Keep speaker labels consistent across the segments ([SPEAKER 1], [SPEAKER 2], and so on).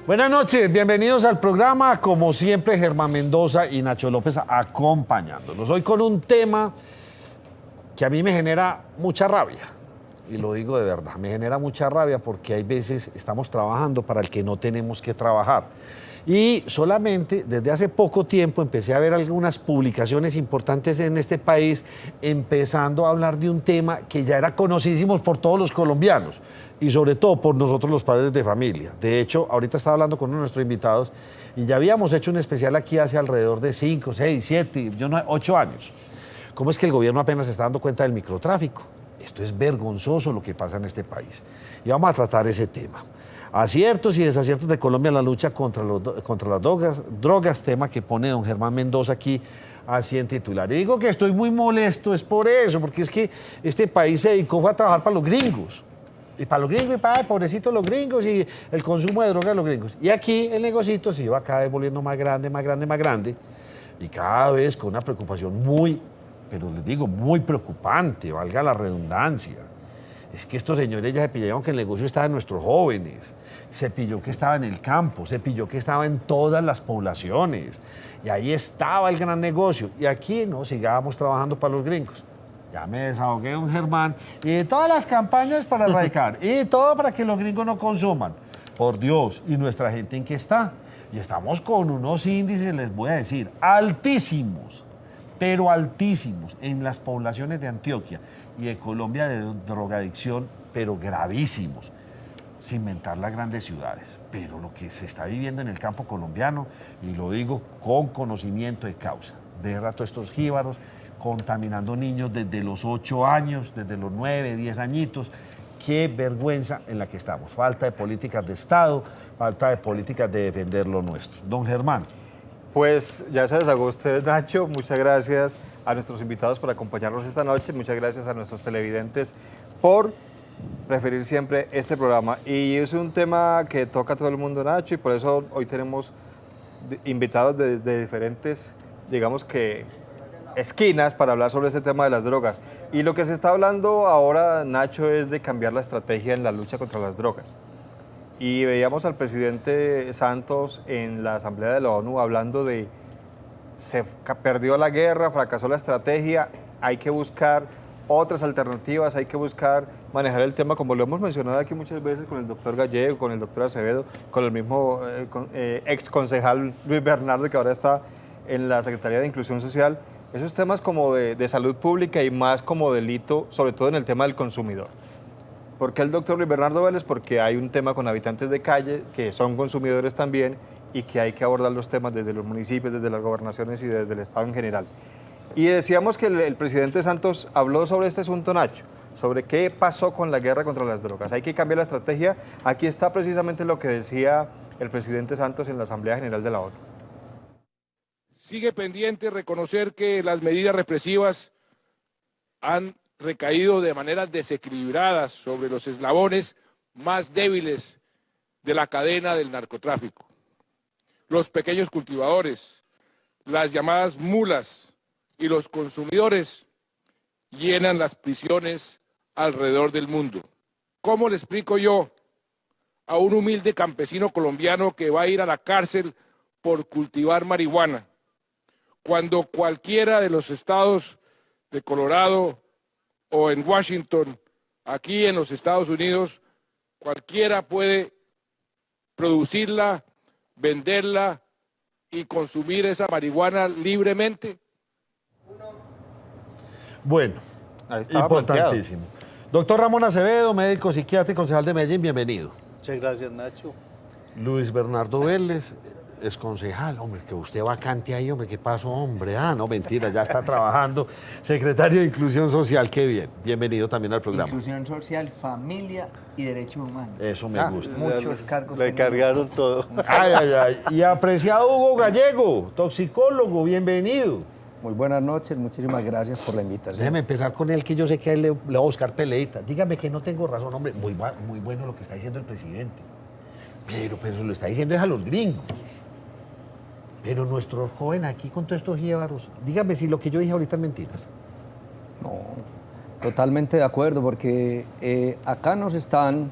[SPEAKER 1] Buenas noches, bienvenidos al programa. Como siempre, Germán Mendoza y Nacho López acompañándonos. Hoy con un tema que a mí me genera mucha rabia. Y lo digo de verdad, me genera mucha rabia porque hay veces estamos trabajando para el que no tenemos que trabajar. Y solamente desde hace poco tiempo empecé a ver algunas publicaciones importantes en este país, empezando a hablar de un tema que ya era conocidísimo por todos los colombianos y sobre todo por nosotros los padres de familia. De hecho, ahorita estaba hablando con uno de nuestros invitados y ya habíamos hecho un especial aquí hace alrededor de 5, 6, 7, 8 años. ¿Cómo es que el gobierno apenas se está dando cuenta del microtráfico? Esto es vergonzoso lo que pasa en este país. Y vamos a tratar ese tema. Aciertos y desaciertos de Colombia en la lucha contra las drogas, tema que pone don Germán Mendoza aquí así en titular. Y digo que estoy muy molesto, es por eso, porque es que este país se dedicó a trabajar para los gringos. Y para los gringos, y para pobrecitos los gringos, y el consumo de drogas de los gringos. Y aquí el negocito se iba cada vez volviendo más grande, más grande, más grande, y cada vez con una preocupación muy, pero les digo, muy preocupante, valga la redundancia. Es que estos señores ya se pillaron que el negocio estaba en nuestros jóvenes, se pilló que estaba en el campo, se pilló que estaba en todas las poblaciones, y ahí estaba el gran negocio. Y aquí no, sigábamos trabajando para los gringos. Ya me desahogué, don Germán, y todas las campañas para erradicar, y todo para que los gringos no consuman. Por Dios, ¿y nuestra gente en qué está? Y estamos con unos índices, les voy a decir, altísimos, pero altísimos en las poblaciones de Antioquia y de Colombia de drogadicción, pero gravísimos, sin mentar las grandes ciudades. Pero lo que se está viviendo en el campo colombiano, y lo digo con conocimiento de causa, de rato estos jíbaros contaminando niños desde los 8 años, desde los 9, 10 añitos, qué vergüenza en la que estamos. Falta de políticas de Estado, falta de políticas de defender lo nuestro. Don Germán.
[SPEAKER 2] Pues ya se desahogó usted, Nacho. Muchas gracias a nuestros invitados por acompañarnos esta noche. Muchas gracias a nuestros televidentes por preferir siempre este programa. Y es un tema que toca a todo el mundo, Nacho, y por eso hoy tenemos invitados de diferentes, digamos que, esquinas para hablar sobre este tema de las drogas. Y lo que se está hablando ahora, Nacho, es de cambiar la estrategia en la lucha contra las drogas. Y veíamos al presidente Santos en la Asamblea de la ONU hablando de se perdió la guerra, fracasó la estrategia, hay que buscar otras alternativas, hay que buscar manejar el tema, como lo hemos mencionado aquí muchas veces con el doctor Gallego, con el doctor Acevedo, con el mismo ex concejal Luis Bernardo, que ahora está en la Secretaría de Inclusión Social. Esos temas como de salud pública y más como delito, sobre todo en el tema del consumidor. ¿Por qué el doctor Luis Bernardo Vélez? Porque hay un tema con habitantes de calle que son consumidores también y que hay que abordar los temas desde los municipios, desde las gobernaciones y desde el Estado en general. Y decíamos que el presidente Santos habló sobre este asunto, Nacho, sobre qué pasó con la guerra contra las drogas. Hay que cambiar la estrategia. Aquí está precisamente lo que decía el presidente Santos en la Asamblea General de la ONU.
[SPEAKER 3] Sigue pendiente reconocer que las medidas represivas han recaído de manera desequilibrada sobre los eslabones más débiles de la cadena del narcotráfico. Los pequeños cultivadores, las llamadas mulas y los consumidores llenan las prisiones alrededor del mundo. ¿Cómo le explico yo a un humilde campesino colombiano que va a ir a la cárcel por cultivar marihuana, cuando cualquiera de los estados de Colorado o en Washington, aquí en los Estados Unidos, cualquiera puede producirla, venderla y consumir esa marihuana libremente?
[SPEAKER 1] Bueno, importantísimo. Doctor Ramón Acevedo, médico psiquiatra y concejal de Medellín, bienvenido.
[SPEAKER 4] Muchas gracias, Nacho.
[SPEAKER 1] Luis Bernardo Vélez, es concejal, hombre, que usted vacante ahí, hombre, ¿qué pasó, hombre? Ah, no, mentira, ya está trabajando. Secretario de Inclusión Social, qué bien. Bienvenido también al programa.
[SPEAKER 5] Inclusión social, familia y derechos humanos.
[SPEAKER 1] Eso me gusta.
[SPEAKER 5] Muchos cargos.
[SPEAKER 4] Le cargaron todo.
[SPEAKER 1] Ay, ay, ay. Y apreciado Hugo Gallego, toxicólogo, bienvenido.
[SPEAKER 6] Muy buenas noches, muchísimas gracias por la invitación.
[SPEAKER 1] Déjeme empezar con él, que yo sé que a él le va a buscar peleita. Dígame que no tengo razón, hombre. Muy bueno lo que está diciendo el presidente. Pero se lo está diciendo es a los gringos. Pero nuestros jóvenes aquí con todos estos jíbaros, dígame si lo que yo dije ahorita es mentiras.
[SPEAKER 6] No, totalmente de acuerdo, porque acá nos están,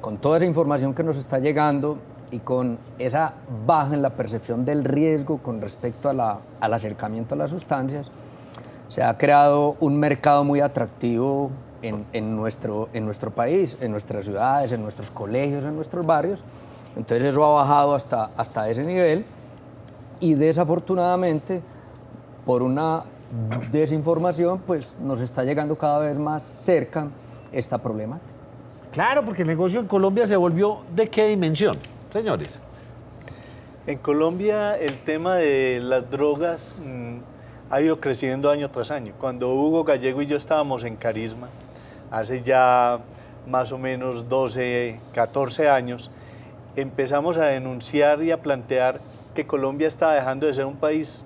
[SPEAKER 6] con toda esa información que nos está llegando, y con esa baja en la percepción del riesgo con respecto al acercamiento a las sustancias, se ha creado un mercado muy atractivo en nuestro país, en nuestras ciudades, en nuestros colegios, en nuestros barrios. Entonces eso ha bajado hasta ese nivel y desafortunadamente por una desinformación pues nos está llegando cada vez más cerca esta problemática.
[SPEAKER 1] Claro, porque el negocio en Colombia se volvió ¿de qué dimensión, señores?
[SPEAKER 4] En Colombia el tema de las drogas ha ido creciendo año tras año. Cuando Hugo Gallego y yo estábamos en Carisma, hace ya más o menos 12, 14 años, empezamos a denunciar y a plantear que Colombia estaba dejando de ser un país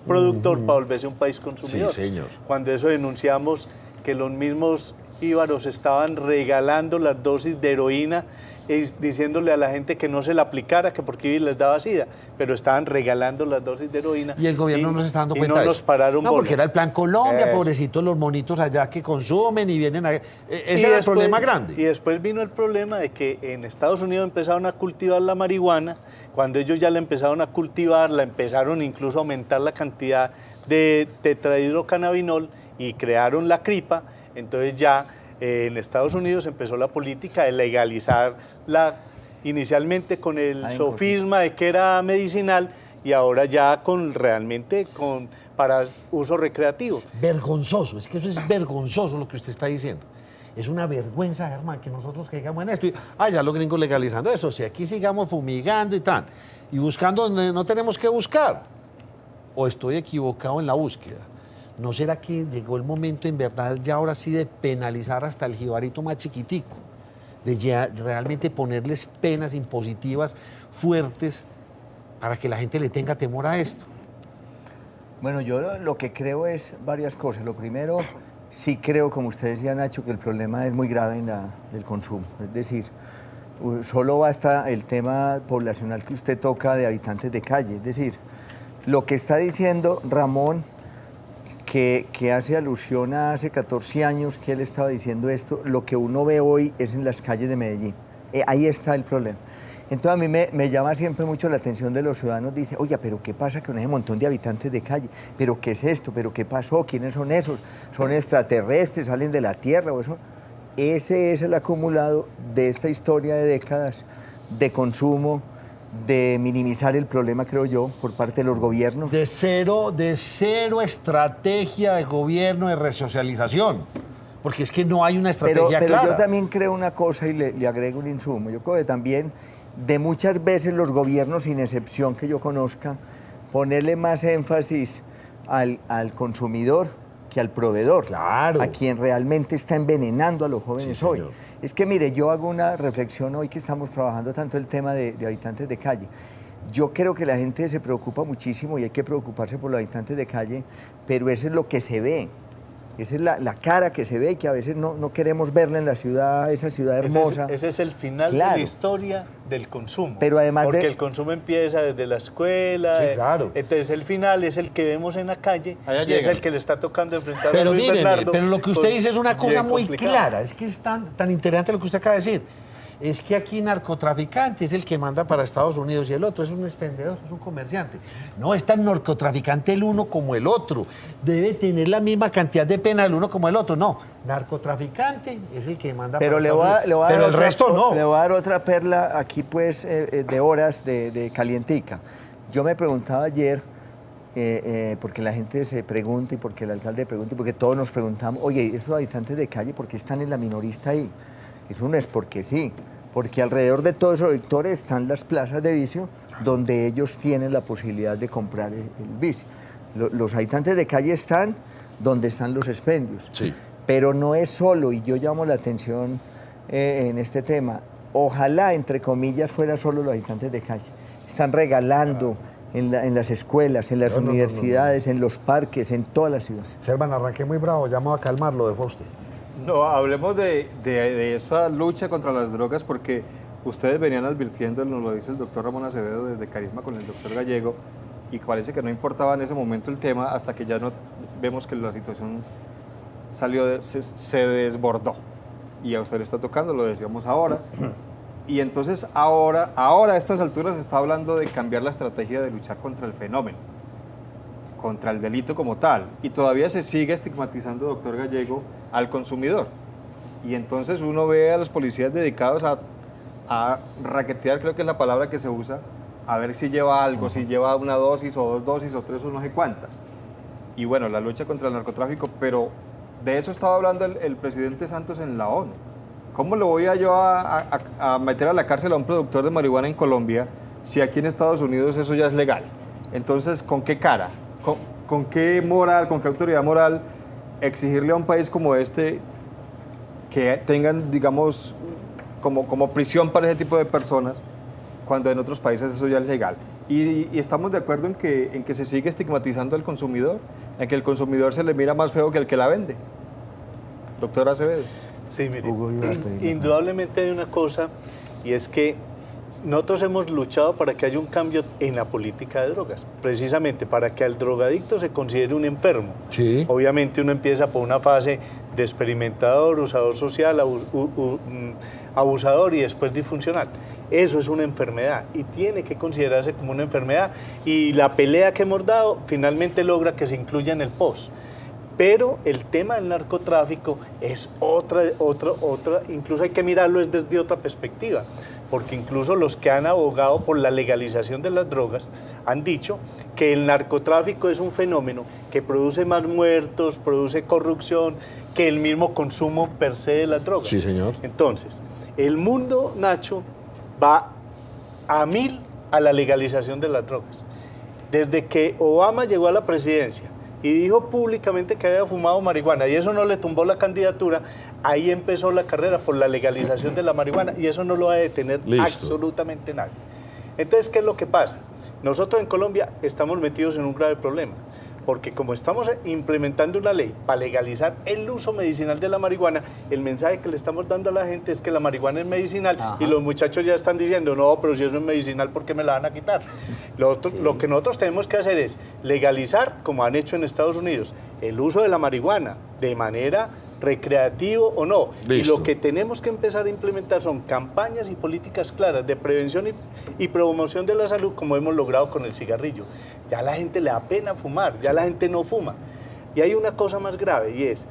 [SPEAKER 4] productor para volverse un país consumidor.
[SPEAKER 1] Sí, señor.
[SPEAKER 4] Cuando eso denunciamos que los mismos íbaros estaban regalando las dosis de heroína diciéndole a la gente que no se la aplicara, que porque les daba sida, pero estaban regalando las dosis de heroína.
[SPEAKER 1] Y el gobierno no se está dando cuenta
[SPEAKER 4] no
[SPEAKER 1] de eso.
[SPEAKER 4] nos pararon
[SPEAKER 1] No, porque
[SPEAKER 4] bolas.
[SPEAKER 1] era el Plan Colombia,
[SPEAKER 4] Eso.
[SPEAKER 1] pobrecitos los monitos allá que consumen y vienen a... Ese
[SPEAKER 4] Y
[SPEAKER 1] era el
[SPEAKER 4] después-
[SPEAKER 1] problema grande.
[SPEAKER 4] Y después vino el problema de que en Estados Unidos empezaron a cultivar la marihuana. Cuando ellos ya la empezaron a cultivar, la empezaron incluso a aumentar la cantidad de tetrahidrocannabinol y crearon la cripa. Entonces ya en Estados Unidos empezó la política de legalizarla inicialmente con el sofisma de que era medicinal y ahora ya realmente para uso recreativo.
[SPEAKER 1] Vergonzoso, es que eso es vergonzoso lo que usted está diciendo. Es una vergüenza, Germán, que nosotros caigamos en esto. Y, ya los gringos legalizando eso, si aquí sigamos fumigando y tal, y buscando donde no tenemos que buscar. ¿O estoy equivocado en la búsqueda? ¿No será que llegó el momento, en verdad, ya ahora sí de penalizar hasta el jibarito más chiquitico? De ya realmente ponerles penas impositivas fuertes para que la gente le tenga temor a esto.
[SPEAKER 5] Bueno, yo lo que creo es varias cosas. Lo primero, sí creo, como usted decía, Nacho, que el problema es muy grave del consumo. Es decir, solo basta el tema poblacional que usted toca de habitantes de calle. Es decir, lo que está diciendo Ramón, que hace alusión a hace 14 años que él estaba diciendo esto, lo que uno ve hoy es en las calles de Medellín. Ahí está el problema. Entonces a mí me llama siempre mucho la atención de los ciudadanos, dice, oye, pero ¿qué pasa con ese montón de habitantes de calle? ¿Pero qué es esto? ¿Pero qué pasó? ¿Quiénes son esos? ¿Son extraterrestres? ¿Salen de la Tierra? ¿O eso? Ese es el acumulado de esta historia de décadas de consumo, de minimizar el problema, creo yo, por parte de los gobiernos.
[SPEAKER 1] De cero estrategia de gobierno de resocialización. Porque es que no hay una estrategia
[SPEAKER 5] pero
[SPEAKER 1] clara.
[SPEAKER 5] yo también creo una cosa y le agrego un insumo. Yo creo que también de muchas veces los gobiernos, sin excepción que yo conozca, ponerle más énfasis al consumidor que al proveedor.
[SPEAKER 1] Claro.
[SPEAKER 5] A quien realmente está envenenando a los jóvenes
[SPEAKER 1] Sí,
[SPEAKER 5] hoy.
[SPEAKER 1] señor.
[SPEAKER 5] Es que mire, yo hago una reflexión hoy que estamos trabajando tanto el tema de habitantes de calle. Yo creo que la gente se preocupa muchísimo y hay que preocuparse por los habitantes de calle, pero eso es lo que se ve. Esa es la cara que se ve y que a veces no queremos verla en la ciudad, esa ciudad hermosa.
[SPEAKER 4] Ese es el final de
[SPEAKER 5] Claro.
[SPEAKER 4] la historia del consumo.
[SPEAKER 5] Pero además
[SPEAKER 4] porque
[SPEAKER 5] de-
[SPEAKER 4] el consumo empieza desde la escuela.
[SPEAKER 1] Sí, claro.
[SPEAKER 4] Entonces el final es el que vemos en la calle
[SPEAKER 2] Allá
[SPEAKER 4] y es
[SPEAKER 2] llegan.
[SPEAKER 4] el que le está tocando enfrentar
[SPEAKER 1] Pero
[SPEAKER 4] a Luis
[SPEAKER 1] míreme,
[SPEAKER 4] Bernardo.
[SPEAKER 1] pero lo que usted
[SPEAKER 4] con-
[SPEAKER 1] dice es una cosa
[SPEAKER 4] bien
[SPEAKER 1] muy
[SPEAKER 4] complicado.
[SPEAKER 1] clara, es que es tan interesante lo que usted acaba de decir. Es que aquí narcotraficante es el que manda para Estados Unidos y el otro es un expendedor, es un comerciante. No es tan narcotraficante el uno como el otro. Debe tener la misma cantidad de pena el uno como el otro. No, narcotraficante es el que manda
[SPEAKER 5] Pero
[SPEAKER 1] para
[SPEAKER 5] le
[SPEAKER 1] Estados
[SPEAKER 5] voy a,
[SPEAKER 1] Unidos.
[SPEAKER 5] le voy a
[SPEAKER 1] Pero
[SPEAKER 5] dar
[SPEAKER 1] el
[SPEAKER 5] otra-
[SPEAKER 1] resto no.
[SPEAKER 5] Le voy a dar otra perla aquí, pues, de horas de calientica. Yo me preguntaba ayer, porque la gente se pregunta y porque el alcalde pregunta y porque todos nos preguntamos, oye, esos habitantes de calle, ¿por qué están en la minorista ahí? Eso no es porque sí, porque alrededor de todos esos sectores están las plazas de vicio donde ellos tienen la posibilidad de comprar el vicio. Los habitantes de calle están donde están los expendios.
[SPEAKER 1] Sí.
[SPEAKER 5] Pero no es solo, y yo llamo la atención en este tema, ojalá, entre comillas, fuera solo los habitantes de calle. Están regalando en las escuelas, en las
[SPEAKER 1] No.
[SPEAKER 5] universidades, en los parques, en todas las ciudades.
[SPEAKER 1] Germán, arranqué muy bravo, llamo a calmarlo, dejó usted.
[SPEAKER 2] No, hablemos de esa lucha contra las drogas porque ustedes venían advirtiendo, nos lo dice el doctor Ramón Acevedo desde Carisma con el doctor Gallego, y parece que no importaba en ese momento el tema hasta que ya no vemos que la situación se desbordó. Y a usted le está tocando, lo decíamos ahora, Y entonces ahora a estas alturas se está hablando de cambiar la estrategia de luchar contra el fenómeno, contra el delito como tal. Y todavía se sigue estigmatizando, doctor Gallego, al consumidor. Y entonces uno ve a los policías dedicados a raquetear, creo que es la palabra que se usa, a ver si lleva algo, si lleva una dosis o 2 dosis o 3 o no sé cuántas. Y bueno, la lucha contra el narcotráfico, pero de eso estaba hablando el presidente Santos en la ONU. ¿Cómo le voy a meter a la cárcel a un productor de marihuana en Colombia si aquí en Estados Unidos eso ya es legal? Entonces, ¿con qué cara? ¿Con qué moral, con qué autoridad moral exigirle a un país como este que tengan, digamos, como prisión para ese tipo de personas cuando en otros países eso ya es legal? Y estamos de acuerdo en que se sigue estigmatizando al consumidor, en que el consumidor se le mira más feo que el que la vende. Doctor Acevedo.
[SPEAKER 4] Sí, mire, indudablemente hay una cosa, y es que nosotros hemos luchado para que haya un cambio en la política de drogas, precisamente para que al drogadicto se considere un enfermo.
[SPEAKER 1] Sí.
[SPEAKER 4] Obviamente uno empieza por una fase de experimentador, usador social, abusador y después disfuncional. Eso es una enfermedad y tiene que considerarse como una enfermedad, y la pelea que hemos dado finalmente logra que se incluya en el POS. Pero el tema del narcotráfico es otra, incluso hay que mirarlo desde otra perspectiva, porque incluso los que han abogado por la legalización de las drogas han dicho que el narcotráfico es un fenómeno que produce más muertos, produce corrupción, que el mismo consumo per se de las drogas.
[SPEAKER 1] Sí, señor.
[SPEAKER 4] Entonces, el mundo, Nacho, va a 1000 a la legalización de las drogas. Desde que Obama llegó a la presidencia y dijo públicamente que había fumado marihuana y eso no le tumbó la candidatura, ahí empezó la carrera por la legalización de la marihuana y eso no lo va a detener absolutamente nadie. Entonces, ¿qué es lo que pasa? Nosotros en Colombia estamos metidos en un grave problema, porque como estamos implementando una ley para legalizar el uso medicinal de la marihuana, el mensaje que le estamos dando a la gente es que la marihuana es medicinal. Ajá. Y los muchachos ya están diciendo, no, pero si eso es medicinal, ¿por qué me la van a quitar? Lo que nosotros tenemos que hacer es legalizar, como han hecho en Estados Unidos, el uso de la marihuana de manera recreativo o no. Listo. Y lo que tenemos que empezar a implementar son campañas y políticas claras de prevención y promoción de la salud, como hemos logrado con el cigarrillo. Ya a la gente le da pena fumar, ya la gente no fuma. Y hay una cosa más grave, y es,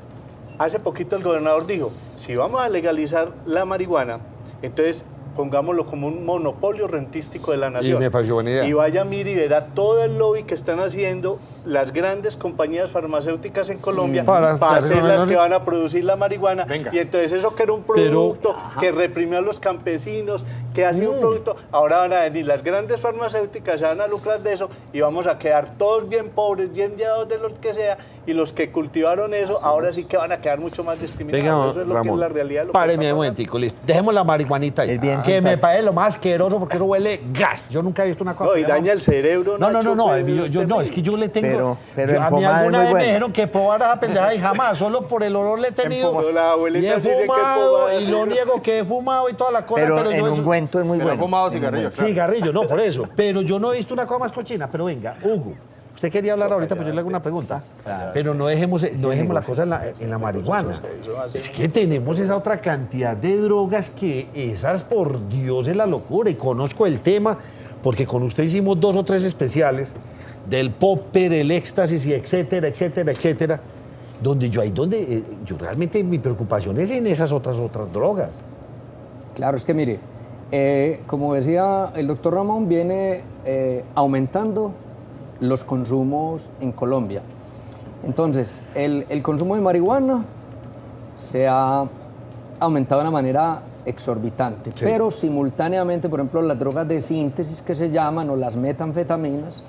[SPEAKER 4] hace poquito el gobernador dijo, si vamos a legalizar la marihuana, entonces pongámoslo como un monopolio rentístico de la nación.
[SPEAKER 1] Y me pareció buena idea.
[SPEAKER 4] Y vaya, mire y verá todo el lobby que están haciendo las grandes compañías farmacéuticas en Colombia para ser las que van a producir la marihuana. Venga. Y entonces eso que era un producto que reprimió a los campesinos, que ha sido un producto, ahora van a venir las grandes farmacéuticas, se van a lucrar de eso y vamos a quedar todos bien pobres, bien llevados de lo que sea, y los que cultivaron eso, ahora sí que van a quedar mucho más discriminados.
[SPEAKER 1] Venga,
[SPEAKER 4] eso es lo
[SPEAKER 1] Ramón,
[SPEAKER 4] que es la realidad.
[SPEAKER 1] Páreme un momentico, listo. Dejemos la marihuanita ahí. Que me parece lo más asqueroso porque eso huele gas. Yo nunca he visto una cosa.
[SPEAKER 4] No, y daña el cerebro.
[SPEAKER 1] No,
[SPEAKER 4] Nacho,
[SPEAKER 1] no,
[SPEAKER 4] pues,
[SPEAKER 1] es que yo le tengo.
[SPEAKER 5] Pero
[SPEAKER 1] a mí alguna vez me dijeron que probara esa pendejada y jamás, solo por el olor le he tenido.
[SPEAKER 4] La abuelita
[SPEAKER 1] y he
[SPEAKER 4] dice
[SPEAKER 1] fumado,
[SPEAKER 4] que
[SPEAKER 1] y no niego que he fumado y toda la cosa.
[SPEAKER 5] Pero
[SPEAKER 1] en
[SPEAKER 5] yo ungüento es muy bueno.
[SPEAKER 2] He fumado cigarrillo.
[SPEAKER 1] Claro. Cigarrillo, no, por eso. Pero yo no he visto una cosa más cochina. Pero venga, Hugo. Usted quería hablar ahorita, pues yo le hago una pregunta. Claro. Pero no dejemos la cosa en la marihuana. Es que tenemos esa otra cantidad de drogas que esas, por Dios, es la locura. Y conozco el tema, porque con usted hicimos 2 o 3 especiales del popper, el éxtasis, y etcétera, etcétera, etcétera. Donde yo realmente mi preocupación es en esas otras drogas.
[SPEAKER 6] Claro, es que mire, como decía el doctor Ramón, viene aumentando los consumos en Colombia. Entonces, el consumo de marihuana se ha aumentado de una manera exorbitante, sí. Pero simultáneamente, por ejemplo, las drogas de síntesis que se llaman, o las metanfetaminas,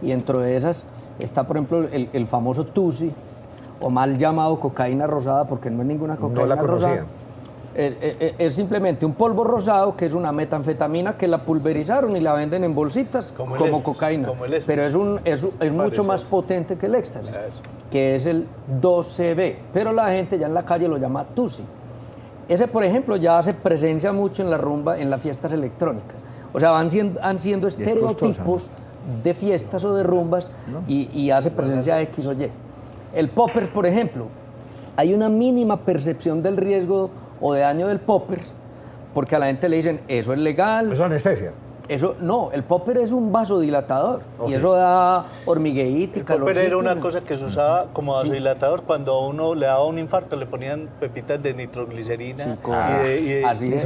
[SPEAKER 6] y dentro de esas está, por ejemplo, el famoso Tusi, o mal llamado cocaína rosada, porque no es ninguna cocaína rosada. Es simplemente un polvo rosado que es una metanfetamina que la pulverizaron y la venden en bolsitas como cocaína. Pero es mucho más potente que el éxtasis, que es el 2CB. Pero la gente ya en la calle lo llama Tusi. Ese, por ejemplo, ya hace presencia mucho en la rumba, en las fiestas electrónicas. O sea, van siendo estereotipos de fiestas o de rumbas, ¿no? y hace presencia X o Y. El popper, por ejemplo, hay una mínima percepción del riesgo o de daño del popper, porque a la gente le dicen, eso es legal.
[SPEAKER 1] Eso es anestesia.
[SPEAKER 6] Eso, no, el popper es un vasodilatador y eso da hormigueíta y
[SPEAKER 4] El popper
[SPEAKER 6] calorcito.
[SPEAKER 4] era una cosa que se usaba como vasodilatador cuando a uno le daba un infarto, le ponían pepitas de nitroglicerina.
[SPEAKER 6] Sí,
[SPEAKER 4] y
[SPEAKER 6] así es.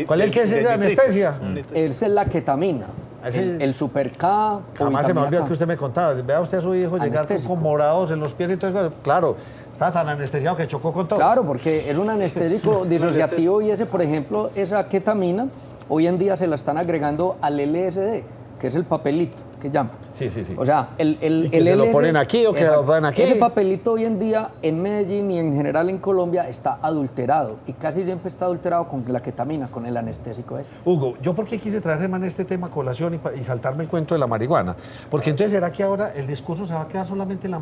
[SPEAKER 1] ¿Cuál es el que es
[SPEAKER 4] de
[SPEAKER 1] la
[SPEAKER 4] nitritos.
[SPEAKER 1] anestesia?
[SPEAKER 6] Esa es la ketamina, el super K. o
[SPEAKER 1] Jamás se me
[SPEAKER 6] vitamina
[SPEAKER 1] olvidó
[SPEAKER 6] K.
[SPEAKER 1] que usted me contaba. Vea usted a su hijo llegar
[SPEAKER 6] Anestésico.
[SPEAKER 1] con morados en los pies y todo eso. Claro, está tan anestesiado que chocó con todo.
[SPEAKER 6] Claro, porque es un anestésico disociativo y ese, por ejemplo, esa ketamina, hoy en día se la están agregando al LSD, que es el papelito que llaman.
[SPEAKER 1] Sí, sí, sí.
[SPEAKER 6] O sea, el
[SPEAKER 1] ¿Y que se lo
[SPEAKER 6] LSD
[SPEAKER 1] ponen aquí o que lo ponen aquí?
[SPEAKER 6] Ese papelito hoy en día en Medellín y en general en Colombia está adulterado y casi siempre está adulterado con la ketamina, con el anestésico ese.
[SPEAKER 1] Hugo, ¿yo por qué quise traer hermano este tema a colación y saltarme el cuento de la marihuana? Porque entonces será que ahora el discurso se va a quedar solamente en la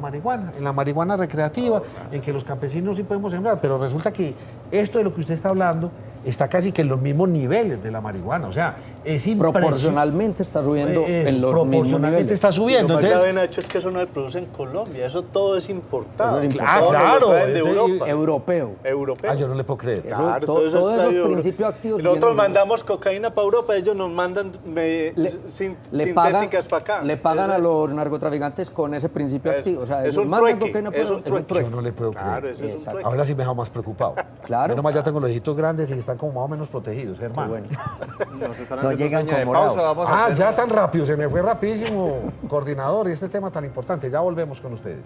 [SPEAKER 1] marihuana recreativa, en que los campesinos sí podemos sembrar, pero resulta que esto de lo que usted está hablando está casi que en los mismos niveles de la marihuana, o sea, es impresionante.
[SPEAKER 6] Proporcionalmente está subiendo en los mismos
[SPEAKER 1] proporcionalmente
[SPEAKER 6] niveles.
[SPEAKER 1] está subiendo.
[SPEAKER 4] Lo más
[SPEAKER 1] Entonces,
[SPEAKER 4] grave, Nacho, es que eso no se produce en Colombia, eso todo es importado.
[SPEAKER 6] Eso es
[SPEAKER 1] importado.
[SPEAKER 4] Todo nos lo
[SPEAKER 1] Claro,
[SPEAKER 4] traen de
[SPEAKER 1] entonces,
[SPEAKER 4] Europa.
[SPEAKER 6] Europeo.
[SPEAKER 4] Europeo.
[SPEAKER 1] yo no le puedo creer.
[SPEAKER 6] Eso,
[SPEAKER 4] Claro,
[SPEAKER 6] todo
[SPEAKER 4] eso
[SPEAKER 6] esos
[SPEAKER 4] está de Europa.
[SPEAKER 6] principios activos
[SPEAKER 4] Y nosotros
[SPEAKER 6] vienen-
[SPEAKER 4] mandamos cocaína para Europa, ellos nos mandan sintéticas para acá.
[SPEAKER 6] Le pagan
[SPEAKER 4] Eso
[SPEAKER 6] a
[SPEAKER 4] es.
[SPEAKER 6] los narcotraficantes con ese principio
[SPEAKER 4] Es-
[SPEAKER 6] activo. O sea,
[SPEAKER 4] es
[SPEAKER 6] ellos
[SPEAKER 4] un
[SPEAKER 6] mandan
[SPEAKER 4] trueque,
[SPEAKER 6] cocaína,
[SPEAKER 4] es
[SPEAKER 6] pero
[SPEAKER 4] un trueque.
[SPEAKER 1] Yo no le puedo creer.
[SPEAKER 4] Claro, eso es un
[SPEAKER 6] Exacto.
[SPEAKER 4] trueque.
[SPEAKER 1] Ahora sí me dejo más preocupado.
[SPEAKER 6] Claro.
[SPEAKER 1] Menos mal ya tengo los hijitos grandes y están como más o menos protegidos, hermano.
[SPEAKER 6] Bueno.
[SPEAKER 2] Nos están
[SPEAKER 5] No
[SPEAKER 2] haciendo
[SPEAKER 5] llegan
[SPEAKER 2] seña de
[SPEAKER 5] con
[SPEAKER 2] pausa,
[SPEAKER 5] morado.
[SPEAKER 2] vamos a
[SPEAKER 1] Ah,
[SPEAKER 2] hacer-
[SPEAKER 1] ya tan rápido, se me fue rapidísimo, coordinador, y este tema tan importante. Ya volvemos con ustedes.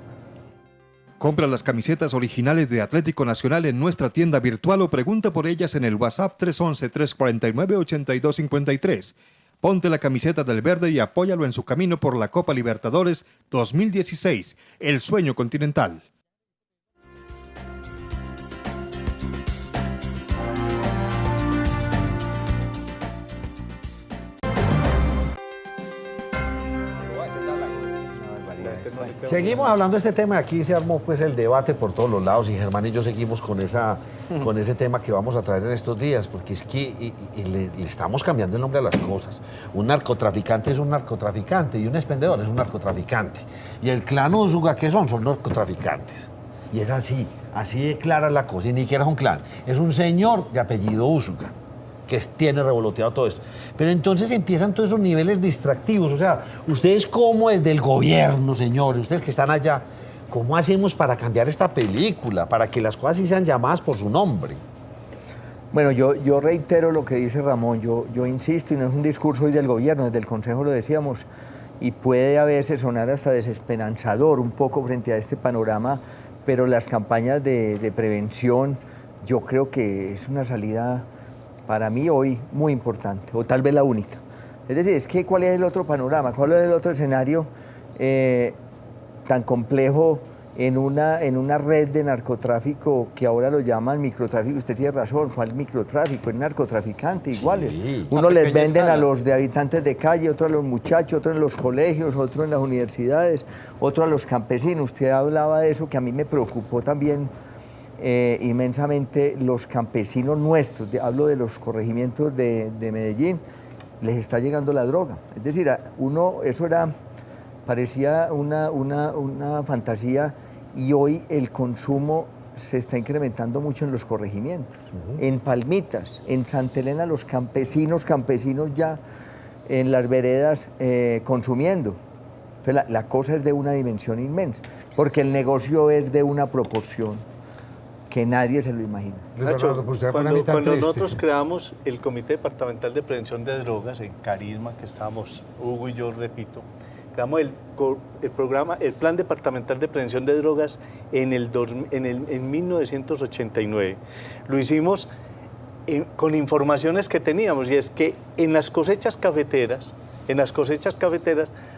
[SPEAKER 7] Compra las camisetas originales de Atlético Nacional en nuestra tienda virtual o pregunta por ellas en el WhatsApp 311-349-8253. Ponte la camiseta del verde y apóyalo en su camino por la Copa Libertadores 2016, el sueño continental.
[SPEAKER 1] Seguimos hablando de este tema. Aquí se armó pues el debate por todos los lados y Germán y yo seguimos con ese tema que vamos a traer en estos días, porque es que le estamos cambiando el nombre a las cosas. Un narcotraficante es un narcotraficante y un expendedor es un narcotraficante. Y el clan Úsuga, ¿qué son? Son narcotraficantes. Y es así de clara la cosa. Y ni siquiera es un clan, es un señor de apellido Úsuga que tiene revoloteado todo esto. Pero entonces empiezan todos esos niveles distractivos. O sea, ustedes como desde el gobierno, señores, ustedes que están allá, ¿cómo hacemos para cambiar esta película? Para que las cosas sí sean llamadas por su nombre.
[SPEAKER 5] Bueno, yo reitero lo que dice Ramón, yo insisto, y no es un discurso hoy del gobierno, desde el Consejo lo decíamos, y puede a veces sonar hasta desesperanzador un poco frente a este panorama, pero las campañas de prevención yo creo que es una salida para mí hoy muy importante, o tal vez la única. Es decir, es que ¿cuál es el otro panorama? ¿Cuál es el otro escenario tan complejo en una red de narcotráfico que ahora lo llaman microtráfico? Usted tiene razón, ¿cuál microtráfico? Es narcotraficante, iguales.
[SPEAKER 1] Sí.
[SPEAKER 5] Uno
[SPEAKER 2] A
[SPEAKER 5] les
[SPEAKER 2] pequeña
[SPEAKER 5] venden a
[SPEAKER 2] escala.
[SPEAKER 5] los de habitantes de calle, otro a los muchachos, otro en los colegios, otro en las universidades, otro a los campesinos. Usted hablaba de eso que a mí me preocupó también inmensamente. Los campesinos nuestros, hablo de los corregimientos de Medellín, les está llegando la droga. Es decir, parecía una fantasía, y hoy el consumo se está incrementando mucho en los corregimientos, en Palmitas, en Santa Elena, los campesinos ya en las veredas consumiendo. Entonces la cosa es de una dimensión inmensa, porque el negocio es de una proporción que nadie se lo imagina.
[SPEAKER 1] Luis
[SPEAKER 4] Nacho,
[SPEAKER 1] Bernardo, pues usted pone a mí tan
[SPEAKER 4] cuando
[SPEAKER 1] triste.
[SPEAKER 4] nosotros creamos el Comité Departamental de Prevención de Drogas en Carisma, que estábamos Hugo y yo, repito, creamos el Plan Departamental de Prevención de Drogas en 1989. Lo hicimos con informaciones que teníamos, y es que en las cosechas cafeteras,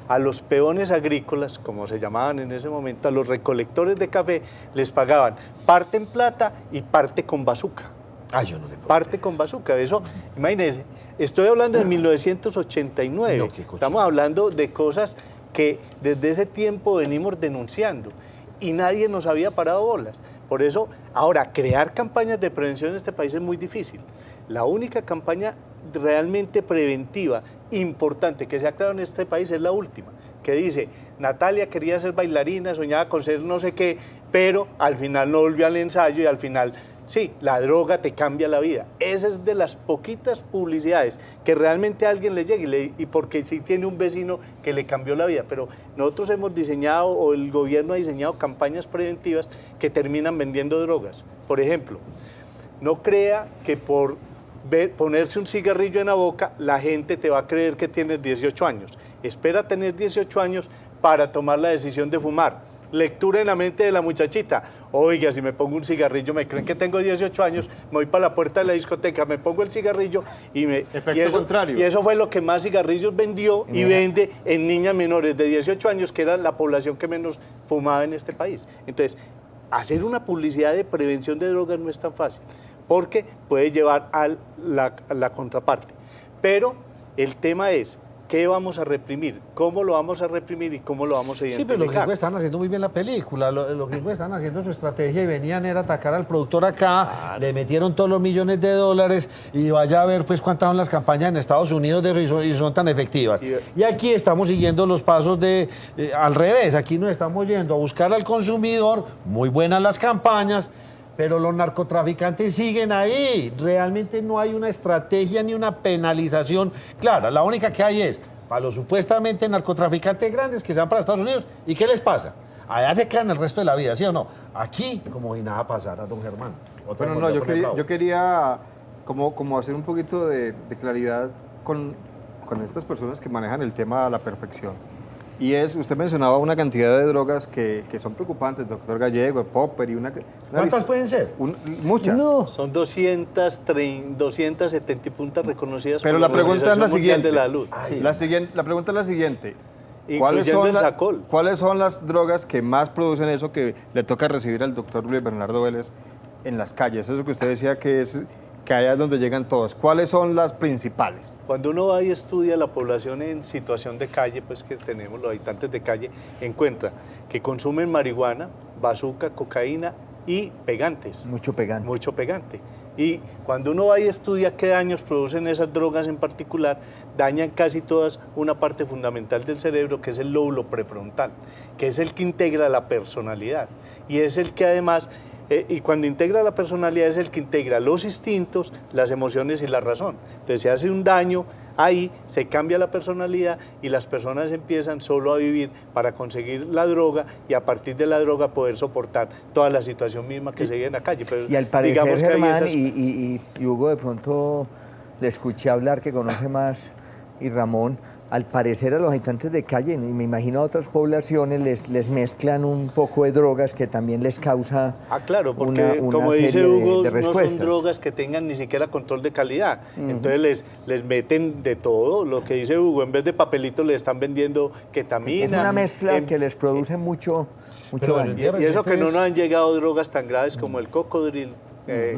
[SPEAKER 4] a los peones agrícolas, como se llamaban en ese momento, a los recolectores de café, les pagaban parte en plata y parte con bazuca.
[SPEAKER 1] Ay, yo no le puedo
[SPEAKER 4] Parte
[SPEAKER 1] creer.
[SPEAKER 4] con bazuca. Eso, imagínense, estoy hablando de 1989.
[SPEAKER 1] No, qué cochino.
[SPEAKER 4] Estamos hablando de cosas que desde ese tiempo venimos denunciando y nadie nos había parado bolas. Por eso, ahora, crear campañas de prevención en este país es muy difícil. La única campaña realmente preventiva importante que se ha creado en este país es la última, que dice: Natalia quería ser bailarina, soñaba con ser no sé qué, pero al final no volvió al ensayo y al final Sí, la droga te cambia la vida. Esa es de las poquitas publicidades que realmente a alguien le llegue y porque sí tiene un vecino que le cambió la vida. Pero nosotros hemos diseñado, o el gobierno ha diseñado campañas preventivas que terminan vendiendo drogas. Por ejemplo, no crea que por ponerse un cigarrillo en la boca la gente te va a creer que tienes 18 años. Espera tener 18 años para tomar la decisión de fumar. Lectura en la mente de la muchachita. Oiga, si me pongo un cigarrillo, me creen que tengo 18 años, me voy para la puerta de la discoteca, me pongo el cigarrillo y
[SPEAKER 2] Contrario.
[SPEAKER 4] Y eso fue lo que más cigarrillos vendió y vende en niñas menores de 18 años, que era la población que menos fumaba en este país. Entonces, hacer una publicidad de prevención de drogas no es tan fácil, porque puede llevar a la contraparte. Pero el tema es, ¿qué vamos a reprimir? ¿Cómo lo vamos a reprimir y cómo lo vamos a identificar?
[SPEAKER 1] Sí, pero los gringos están haciendo muy bien la película, los gringos están haciendo su estrategia y venían a atacar al productor acá, le metieron todos los millones de dólares y vaya a ver pues cuántas son las campañas en Estados Unidos y son tan efectivas. Sí. Y aquí estamos siguiendo los pasos al revés, aquí nos estamos yendo a buscar al consumidor, muy buenas las campañas, pero los narcotraficantes siguen ahí. Realmente no hay una estrategia ni una penalización clara. La única que hay es para los supuestamente narcotraficantes grandes que se van para Estados Unidos. ¿Y qué les pasa? Allá se quedan el resto de la vida, ¿sí o no? Aquí, como si nada pasara, don Germán.
[SPEAKER 2] Bueno, no, yo quería como hacer un poquito de claridad con estas personas que manejan el tema a la perfección. Y usted mencionaba una cantidad de drogas que son preocupantes, doctor Gallego, Popper y una
[SPEAKER 1] ¿Cuántas pueden ser?
[SPEAKER 2] Muchas.
[SPEAKER 4] No. Son 270 y puntas reconocidas
[SPEAKER 2] pero
[SPEAKER 4] por
[SPEAKER 2] la pregunta es la siguiente.
[SPEAKER 4] De la Salud.
[SPEAKER 2] La pregunta es la siguiente. ¿Cuáles son las drogas que más producen eso que le toca recibir al doctor Luis Bernardo Vélez en las calles? Eso es lo que usted decía que allá es donde llegan todos. ¿Cuáles son las principales?
[SPEAKER 4] Cuando uno va y estudia la población en situación de calle, pues que tenemos los habitantes de calle, encuentra que consumen marihuana, bazuca, cocaína y pegantes.
[SPEAKER 5] Mucho pegante.
[SPEAKER 4] Mucho pegante. Y cuando uno va y estudia qué daños producen esas drogas en particular, dañan casi todas una parte fundamental del cerebro, que es el lóbulo prefrontal, que es el que integra la personalidad. Y es el que además... y cuando integra la personalidad es el que integra los instintos, las emociones y la razón. Entonces se hace un daño ahí, se cambia la personalidad y las personas empiezan solo a vivir para conseguir la droga y a partir de la droga poder soportar toda la situación misma que se vive en la calle. Pero
[SPEAKER 5] y al parecer, Germán y Hugo, de pronto le escuché hablar, que conoce más, y Ramón, al parecer a los habitantes de calle, y me imagino a otras poblaciones, les mezclan un poco de drogas que también les causa
[SPEAKER 4] claro, porque una como dice Hugo, no son drogas que tengan ni siquiera control de calidad. Entonces les meten de todo. Lo que dice Hugo, en vez de papelitos le están vendiendo ketamina.
[SPEAKER 5] Es una mezcla que les produce mucho daño.
[SPEAKER 4] Y eso que no nos han llegado drogas tan graves como el cocodril.
[SPEAKER 1] En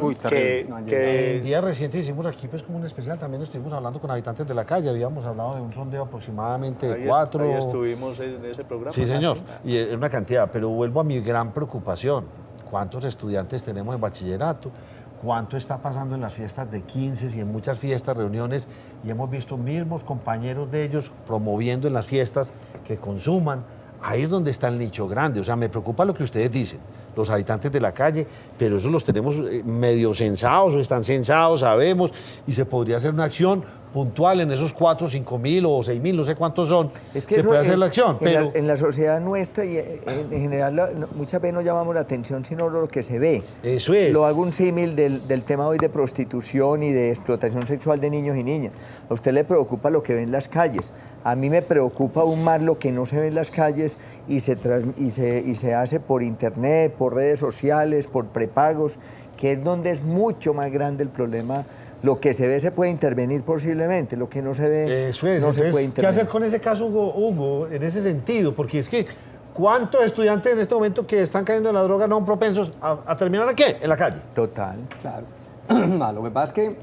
[SPEAKER 1] días recientes hicimos aquí pues como un especial, también estuvimos hablando con habitantes de la calle, habíamos hablado de un sondeo aproximadamente de 4.
[SPEAKER 4] Ahí estuvimos en ese programa.
[SPEAKER 1] Sí, señor, y es una cantidad, pero vuelvo a mi gran preocupación. ¿Cuántos estudiantes tenemos en bachillerato? ¿Cuánto está pasando en las fiestas de 15 y en muchas fiestas, reuniones? Y hemos visto mismos compañeros de ellos promoviendo en las fiestas que consuman. Ahí es donde está el nicho grande. O sea, me preocupa lo que ustedes dicen, los habitantes de la calle, pero esos los tenemos medio censados o están censados, sabemos, y se podría hacer una acción puntual en esos 4, 5 mil o 6 mil, no sé cuántos son,
[SPEAKER 5] es que
[SPEAKER 1] se puede hacer la acción. Pero
[SPEAKER 5] en la sociedad nuestra y en general muchas veces no llamamos la atención sino lo que se ve.
[SPEAKER 1] Eso es.
[SPEAKER 5] Lo hago un símil del tema hoy de prostitución y de explotación sexual de niños y niñas. A usted le preocupa lo que ve en las calles. A mí me preocupa aún más lo que no se ve en las calles y se hace por internet, por redes sociales, por prepagos, que es donde es mucho más grande el problema. Lo que se ve se puede intervenir posiblemente, lo que no se ve
[SPEAKER 1] eso es.
[SPEAKER 5] no
[SPEAKER 1] Entonces,
[SPEAKER 5] se puede intervenir.
[SPEAKER 1] ¿qué hacer con ese caso, Hugo, en ese sentido? Porque es que ¿cuántos estudiantes en este momento que están cayendo en la droga no son propensos a terminar aquí, en la calle?
[SPEAKER 5] Total.
[SPEAKER 6] Claro. Lo que pasa es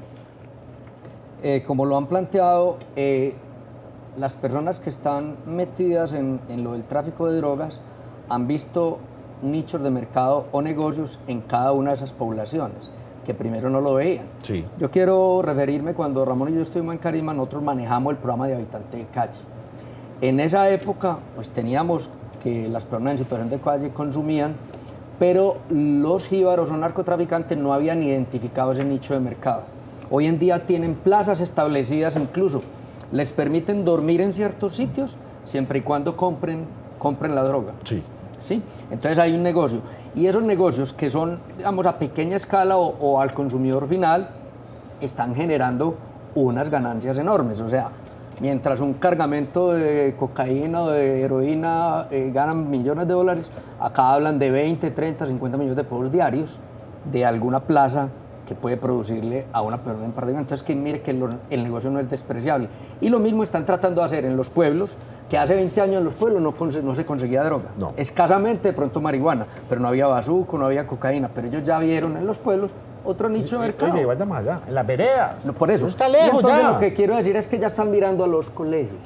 [SPEAKER 6] que, como lo han planteado, las personas que están metidas en lo del tráfico de drogas han visto nichos de mercado o negocios en cada una de esas poblaciones, que primero no lo veían.
[SPEAKER 1] Sí.
[SPEAKER 6] Yo quiero referirme cuando Ramón y yo estuvimos en Carisma, nosotros manejamos el programa de habitante de calle. En esa época, pues teníamos que las personas en situación de calle consumían, pero los jíbaros o narcotraficantes no habían identificado ese nicho de mercado. Hoy en día tienen plazas establecidas, incluso les permiten dormir en ciertos sitios siempre y cuando compren la droga.
[SPEAKER 1] Sí.
[SPEAKER 6] ¿Sí? Entonces hay un negocio. Y esos negocios que son, digamos, a pequeña escala o al consumidor final, están generando unas ganancias enormes. O sea, mientras un cargamento de cocaína o de heroína ganan millones de dólares, acá hablan de 20, 30, 50 millones de pesos diarios de alguna plaza que puede producirle a una persona en particular. Entonces, que mire que el negocio no es despreciable. Y lo mismo están tratando de hacer en los pueblos, que hace 20 años en los pueblos no se conseguía droga.
[SPEAKER 1] No.
[SPEAKER 6] Escasamente de pronto marihuana, pero no había bazuco, no había cocaína. Pero ellos ya vieron en los pueblos otro nicho de mercado.
[SPEAKER 1] Oye, vaya más allá, en las veredas.
[SPEAKER 6] No, por eso.
[SPEAKER 1] Está
[SPEAKER 6] Y
[SPEAKER 1] lejos
[SPEAKER 6] entonces
[SPEAKER 1] ya.
[SPEAKER 6] lo que quiero decir es que ya están mirando a los colegios.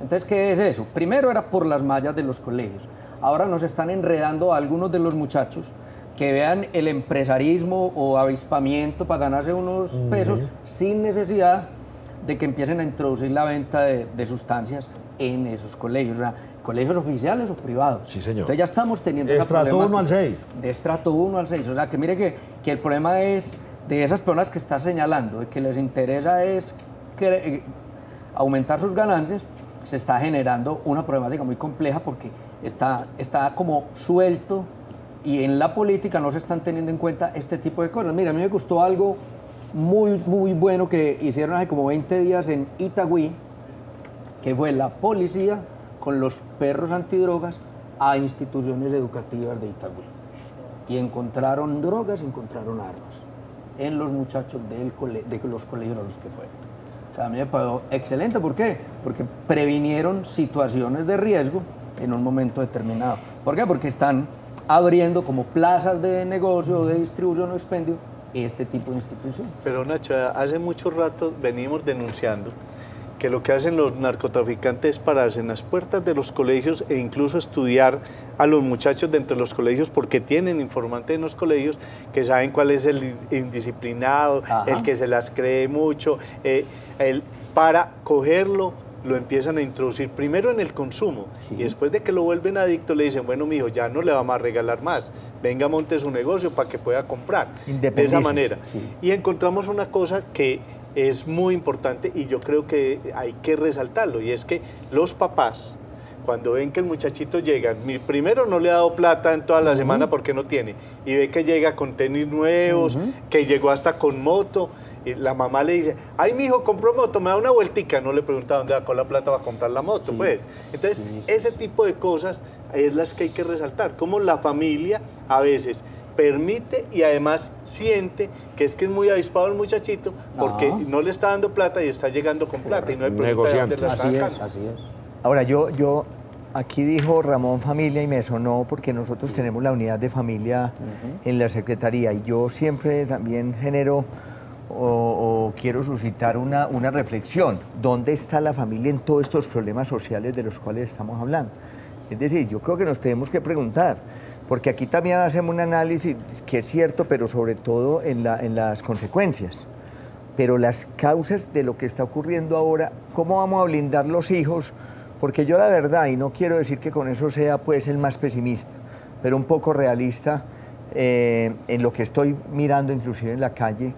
[SPEAKER 6] Entonces, ¿qué es eso? Primero era por las mallas de los colegios. Ahora nos están enredando a algunos de los muchachos que vean el empresarismo o avispamiento para ganarse unos pesos sin necesidad de que empiecen a introducir la venta de sustancias en esos colegios. O sea, colegios oficiales o privados.
[SPEAKER 1] Sí, señor.
[SPEAKER 6] Entonces ya estamos teniendo
[SPEAKER 1] De
[SPEAKER 6] esa
[SPEAKER 1] estrato 1 al
[SPEAKER 6] problemática.
[SPEAKER 1] 6.
[SPEAKER 6] De estrato 1 al 6. O sea, que mire que el problema es de esas personas que está señalando, de que les interesa es aumentar sus ganancias, se está generando una problemática muy compleja porque está como suelto y en la política no se están teniendo en cuenta este tipo de cosas. Mira, a mí me gustó algo muy, muy bueno que hicieron hace como 20 días en Itagüí, que fue la policía con los perros antidrogas a instituciones educativas de Itagüí. Y encontraron drogas, encontraron armas en los muchachos de los colegios a los que fueron. O sea, a mí me pareció excelente. ¿Por qué? Porque previnieron situaciones de riesgo en un momento determinado. ¿Por qué? Porque están abriendo como plazas de negocio, de distribución o expendio, este tipo de instituciones.
[SPEAKER 4] Pero Nacho, hace mucho rato venimos denunciando que lo que hacen los narcotraficantes es pararse en las puertas de los colegios e incluso estudiar a los muchachos dentro de los colegios porque tienen informantes en los colegios que saben cuál es el indisciplinado,
[SPEAKER 6] Ajá.
[SPEAKER 4] el que se las cree mucho, para cogerlo lo empiezan a introducir primero en el consumo
[SPEAKER 6] Sí.
[SPEAKER 4] y después de que lo vuelven adicto le dicen, bueno, mijo, ya no le vamos a regalar más, venga, monte su negocio para que pueda comprar. De esa
[SPEAKER 5] Independícese.
[SPEAKER 4] manera.
[SPEAKER 6] Sí.
[SPEAKER 4] Y encontramos una cosa que es muy importante y yo creo que hay que resaltarlo, y es que los papás, cuando ven que el muchachito llega, primero no le ha dado plata en toda la semana porque no tiene, y ve que llega con tenis nuevos, que llegó hasta con moto, y la mamá le dice, ay, mijo, compró moto, me da una vueltica, no le pregunta dónde va con la plata para comprar la moto,
[SPEAKER 6] Sí.
[SPEAKER 4] pues. Entonces,
[SPEAKER 6] Sí,
[SPEAKER 4] ese tipo de cosas es las que hay que resaltar, como la familia a veces permite y además siente que es muy avispado el muchachito porque
[SPEAKER 6] Ah.
[SPEAKER 4] no le está dando plata y está llegando con plata y no hay pregunta de dónde la está
[SPEAKER 6] Así es,
[SPEAKER 4] sacando.
[SPEAKER 6] así es.
[SPEAKER 5] Ahora, yo aquí dijo Ramón familia y me sonó porque nosotros tenemos la unidad de familia en la Secretaría y yo siempre también genero o quiero suscitar una reflexión. ¿Dónde está la familia en todos estos problemas sociales de los cuales estamos hablando? Es decir, yo creo que nos tenemos que preguntar, porque aquí también hacemos un análisis que es cierto, pero sobre todo en las consecuencias. Pero las causas de lo que está ocurriendo ahora, ¿cómo vamos a blindar los hijos? Porque yo la verdad, y no quiero decir que con eso sea pues el más pesimista, pero un poco realista en lo que estoy mirando inclusive en la calle,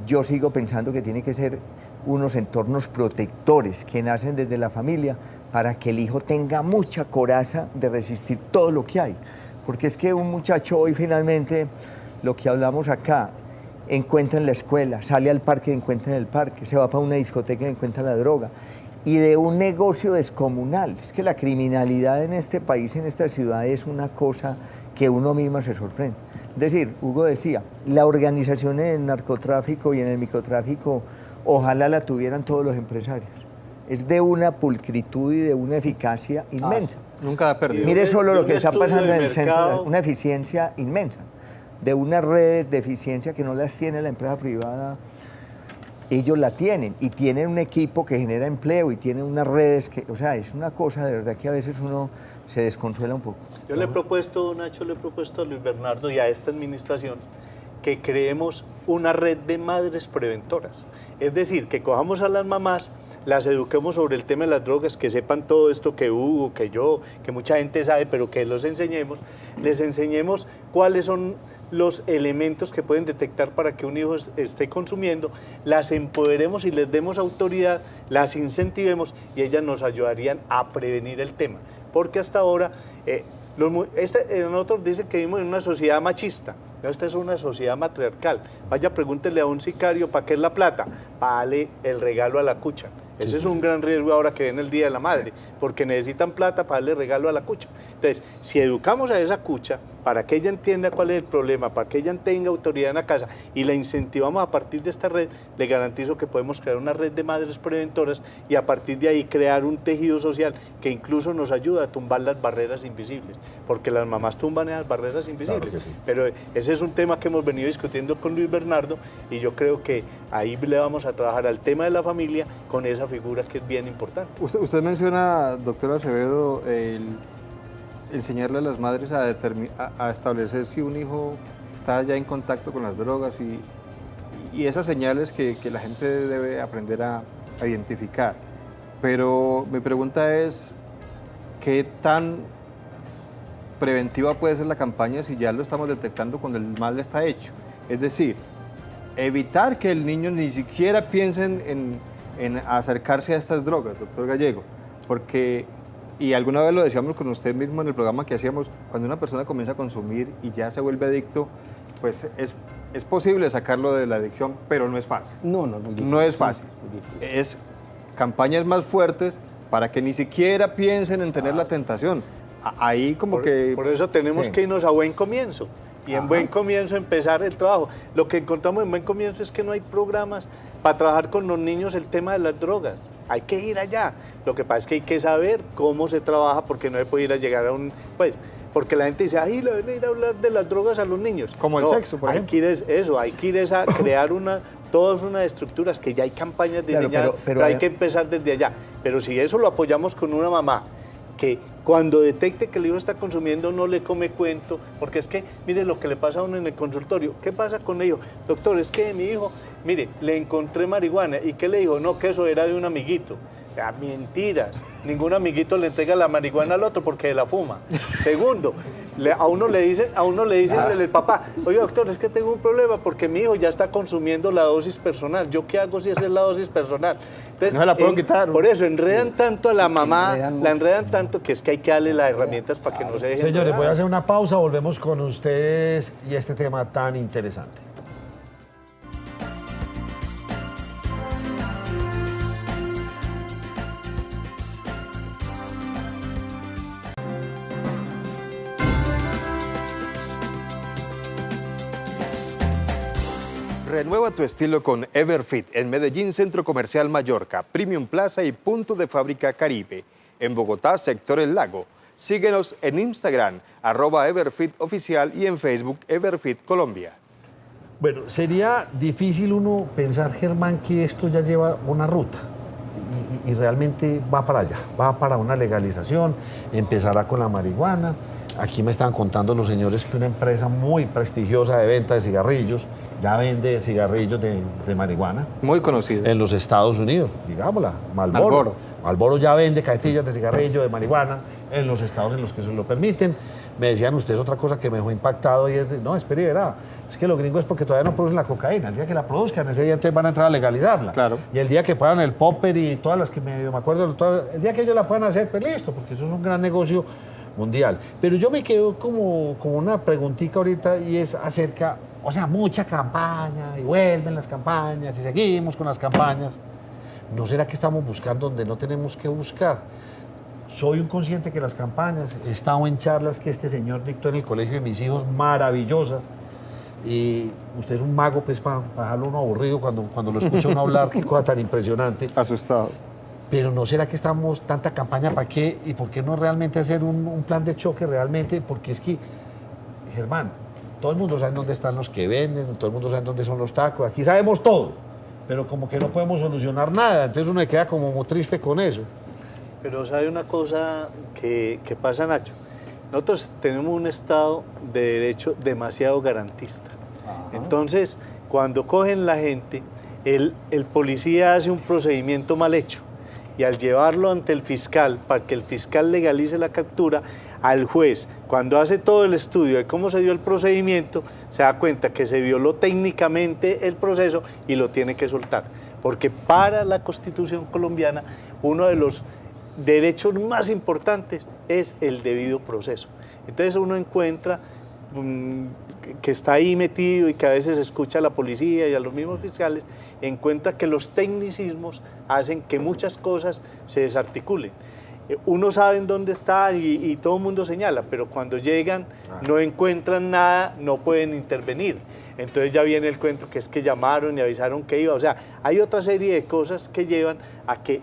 [SPEAKER 5] yo sigo pensando que tiene que ser unos entornos protectores que nacen desde la familia para que el hijo tenga mucha coraza de resistir todo lo que hay. Porque es que un muchacho hoy finalmente, lo que hablamos acá, encuentra en la escuela, sale al parque y encuentra en el parque, se va para una discoteca y encuentra la droga. Y de un negocio descomunal. Es que la criminalidad en este país, en esta ciudad, es una cosa que uno mismo se sorprende. Es decir, Hugo decía, la organización en el narcotráfico y en el microtráfico, ojalá la tuvieran todos los empresarios. Es de una pulcritud y de una eficacia inmensa.
[SPEAKER 7] Nunca ha perdido.
[SPEAKER 5] Mire solo lo que está
[SPEAKER 4] estudio
[SPEAKER 5] pasando
[SPEAKER 4] de
[SPEAKER 5] en el centro,
[SPEAKER 4] mercado.
[SPEAKER 5] una eficiencia inmensa, de unas redes de eficiencia que no las tiene la empresa privada, ellos la tienen y tienen un equipo que genera empleo y tienen unas redes que, o sea, es una cosa de verdad que a veces uno se desconsuela un poco.
[SPEAKER 4] Yo le he propuesto, Nacho, le he propuesto a Luis Bernardo y a esta administración que creemos una red de madres preventoras. Es decir, que cojamos a las mamás, las eduquemos sobre el tema de las drogas, que sepan todo esto que Hugo, que yo, que mucha gente sabe, pero que los enseñemos, les enseñemos cuáles son los elementos que pueden detectar para que un hijo esté consumiendo, las empoderemos y les demos autoridad, las incentivemos y ellas nos ayudarían a prevenir el tema. Porque hasta ahora, nosotros dicen que vivimos en una sociedad machista, no, esta es una sociedad matriarcal. Vaya, pregúntele a un sicario, ¿para qué es la plata? Para darle el regalo a la cucha. Ese es un gran riesgo ahora que viene el Día de la Madre, porque necesitan plata para darle regalo a la cucha. Entonces, si educamos a esa cucha para que ella entienda cuál es el problema, para que ella tenga autoridad en la casa y la incentivamos a partir de esta red, le garantizo que podemos crear una red de madres preventoras y a partir de ahí crear un tejido social que incluso nos ayuda a tumbar las barreras invisibles, porque las mamás tumban esas barreras invisibles.
[SPEAKER 1] Claro que sí.
[SPEAKER 4] Pero ese es un tema que hemos venido discutiendo con Luis Bernardo y yo creo que ahí le vamos a trabajar al tema de la familia con esa figura que es bien importante.
[SPEAKER 2] Usted menciona, doctor Acevedo, enseñarle a las madres a establecer si un hijo está ya en contacto con las drogas y esas señales que la gente debe aprender a identificar. Pero mi pregunta es, ¿qué tan preventiva puede ser la campaña si ya lo estamos detectando cuando el mal está hecho? Es decir, evitar que el niño ni siquiera piense en acercarse a estas drogas, doctor Gallego, porque, y alguna vez lo decíamos con usted mismo en el programa que hacíamos, cuando una persona comienza a consumir y ya se vuelve adicto, pues es posible sacarlo de la adicción, pero no es fácil. No es fácil. Es campañas más fuertes para que ni siquiera piensen en tener la tentación. Ahí como que...
[SPEAKER 4] Por eso tenemos que irnos a buen comienzo. Y en buen comienzo empezar el trabajo. Lo que encontramos en buen comienzo es que no hay programas para trabajar con los niños el tema de las drogas. Hay que ir allá. Lo que pasa es que hay que saber cómo se trabaja porque no se puede ir a llegar a un... Pues, porque la gente dice, ay, le van a ir a hablar de las drogas a los niños.
[SPEAKER 2] Como el sexo, por ejemplo.
[SPEAKER 4] Hay que ir a crear todas unas estructuras que ya hay campañas diseñadas, pero hay que empezar desde allá. Pero si eso lo apoyamos con una mamá que cuando detecte que el hijo está consumiendo no le come cuento, porque es que, mire lo que le pasa a uno en el consultorio. ¿Qué pasa con el hijo? Doctor, es que mi hijo, mire, le encontré marihuana. ¿Y qué le dijo? No, que eso era de un amiguito. Mentiras, ningún amiguito le entrega la marihuana al otro porque la fuma. Segundo, a uno le dicen el papá, oye doctor, es que tengo un problema porque mi hijo ya está consumiendo la dosis personal. ¿Yo qué hago si esa es la dosis personal? Entonces,
[SPEAKER 2] no se la puedo quitar.
[SPEAKER 4] Por eso enredan tanto a la mamá, la enredan tanto que es que hay que darle las herramientas para que no se dejen.
[SPEAKER 1] Señores,
[SPEAKER 4] enredar.
[SPEAKER 1] voy a hacer una pausa, volvemos con ustedes y este tema tan interesante.
[SPEAKER 2] Renueva tu estilo con Everfit en Medellín, Centro Comercial Mallorca, Premium Plaza y Punto de Fábrica Caribe. En Bogotá, Sector El Lago. Síguenos en Instagram, @EverfitOficial y en Facebook, Everfit Colombia.
[SPEAKER 1] Bueno, sería difícil uno pensar, Germán, que esto ya lleva una ruta y realmente va para allá, va para una legalización, empezará con la marihuana. Aquí me estaban contando los señores que una empresa muy prestigiosa de venta de cigarrillos ya vende cigarrillos de marihuana.
[SPEAKER 2] Muy conocido.
[SPEAKER 1] En los Estados Unidos, digámosla, Marlboro. Marlboro ya vende cajetillas de cigarrillo de marihuana en los estados en los que se lo permiten. Me decían ustedes otra cosa que me dejó impactado y es, no, espere, verá, es que los gringos es porque todavía no producen la cocaína. El día que la produzcan, ese día entonces van a entrar a legalizarla.
[SPEAKER 2] Claro.
[SPEAKER 1] Y el día que puedan el popper y todas las que me acuerdo, el día que ellos la puedan hacer, pues listo, porque eso es un gran negocio mundial. Pero yo me quedo como una preguntita ahorita y es acerca, o sea, mucha campaña y vuelven las campañas y seguimos con las campañas. ¿No será que estamos buscando donde no tenemos que buscar? Soy un consciente que las campañas, he estado en charlas que este señor dictó en el colegio de mis hijos, maravillosas, y usted es un mago pues para dejarlo uno aburrido cuando lo escucha uno hablar, qué cosa tan impresionante.
[SPEAKER 2] Asustado.
[SPEAKER 1] Pero ¿no será que estamos tanta campaña para qué? ¿Y por qué no realmente hacer un plan de choque realmente? Porque es que, Germán, todo el mundo sabe dónde están los que venden, todo el mundo sabe dónde son los tacos, aquí sabemos todo, pero como que no podemos solucionar nada, entonces uno se queda como muy triste con eso.
[SPEAKER 4] Pero sabe una cosa que pasa, Nacho, nosotros tenemos un Estado de Derecho demasiado garantista. Entonces, cuando cogen la gente, el policía hace un procedimiento mal hecho y al llevarlo ante el fiscal, para que el fiscal legalice la captura, al juez, Cuando hace todo el estudio de cómo se dio el procedimiento, se da cuenta que se violó técnicamente el proceso y lo tiene que soltar. Porque para la Constitución colombiana, uno de los derechos más importantes es el debido proceso. Entonces uno encuentra que está ahí metido y que a veces escucha a la policía y a los mismos fiscales, encuentra que los tecnicismos hacen que muchas cosas se desarticulen. Uno sabe en dónde está y todo el mundo señala, pero cuando llegan no encuentran nada, no pueden intervenir. Entonces ya viene el cuento que es que llamaron y avisaron que iba. O sea, hay otra serie de cosas que llevan a que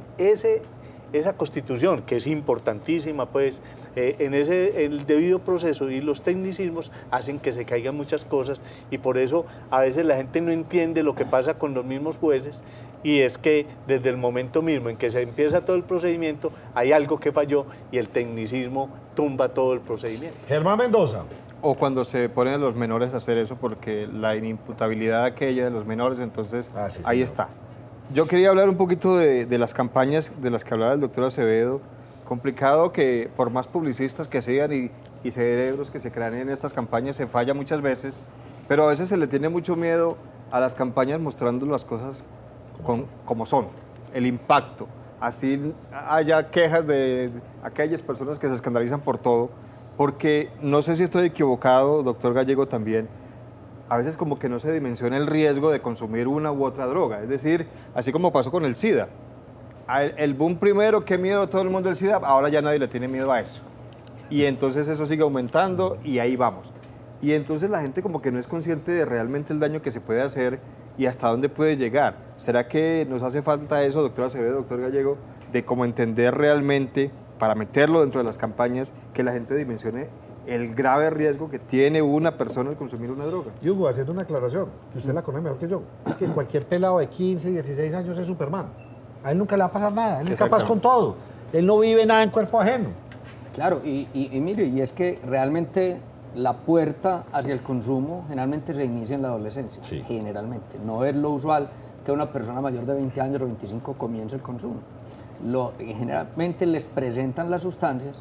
[SPEAKER 4] esa constitución, que es importantísima, pues, el debido proceso y los tecnicismos hacen que se caigan muchas cosas, y por eso a veces la gente no entiende lo que pasa con los mismos jueces, y es que desde el momento mismo en que se empieza todo el procedimiento hay algo que falló y el tecnicismo tumba todo el procedimiento.
[SPEAKER 1] Germán Mendoza.
[SPEAKER 2] O cuando se ponen a los menores a hacer eso porque la inimputabilidad aquella de los menores, entonces
[SPEAKER 1] Sí,
[SPEAKER 2] ahí
[SPEAKER 1] señor.
[SPEAKER 2] está. Yo quería hablar un poquito de las campañas de las que hablaba el doctor Acevedo. Complicado que por más publicistas que sean y cerebros que se crean en estas campañas, se falla muchas veces, pero a veces se le tiene mucho miedo a las campañas mostrando las cosas como son, el impacto. Así haya quejas de aquellas personas que se escandalizan por todo, porque no sé si estoy equivocado, doctor Gallego también, a veces como que no se dimensiona el riesgo de consumir una u otra droga. Es decir, así como pasó con el SIDA. El boom primero, qué miedo todo el mundo del SIDA, ahora ya nadie le tiene miedo a eso. Y entonces eso sigue aumentando y ahí vamos. Y entonces la gente como que no es consciente de realmente el daño que se puede hacer y hasta dónde puede llegar. ¿Será que nos hace falta eso, doctor Acevedo, doctor Gallego, de cómo entender realmente, para meterlo dentro de las campañas, que la gente dimensione el grave riesgo que tiene una persona al consumir una droga?
[SPEAKER 1] Y Hugo, haciendo una aclaración, que usted la conoce mejor que yo, es que cualquier pelado de 15, 16 años es Superman. A él nunca le va a pasar nada, él es capaz con todo. Él no vive nada en cuerpo ajeno.
[SPEAKER 6] Claro, y mire, y es que realmente la puerta hacia el consumo generalmente se inicia en la adolescencia,
[SPEAKER 1] Sí.
[SPEAKER 6] generalmente. No es lo usual que una persona mayor de 20 años o 25 comience el consumo. Generalmente les presentan las sustancias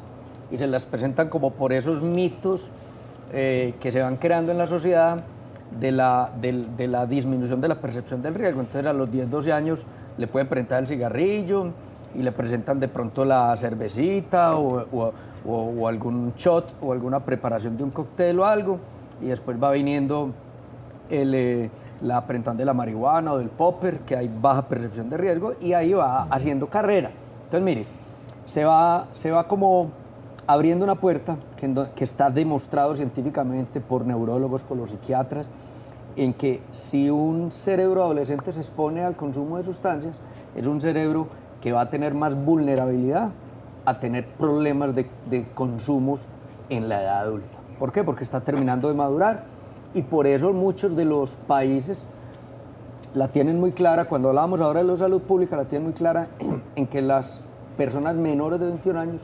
[SPEAKER 6] y se las presentan como por esos mitos que se van creando en la sociedad de la disminución de la percepción del riesgo. Entonces a los 10, 12 años le pueden presentar el cigarrillo y le presentan de pronto la cervecita o algún shot o alguna preparación de un cóctel o algo, y después va viniendo la presentación de la marihuana o del popper, que hay baja percepción de riesgo, y ahí va haciendo carrera. Entonces mire, se va como abriendo una puerta que está demostrado científicamente por neurólogos, por los psiquiatras, en que si un cerebro adolescente se expone al consumo de sustancias, es un cerebro que va a tener más vulnerabilidad a tener problemas de consumos en la edad adulta. ¿Por qué? Porque está terminando de madurar, y por eso muchos de los países la tienen muy clara. Cuando hablábamos ahora de la salud pública, la tienen muy clara en que las personas menores de 21 años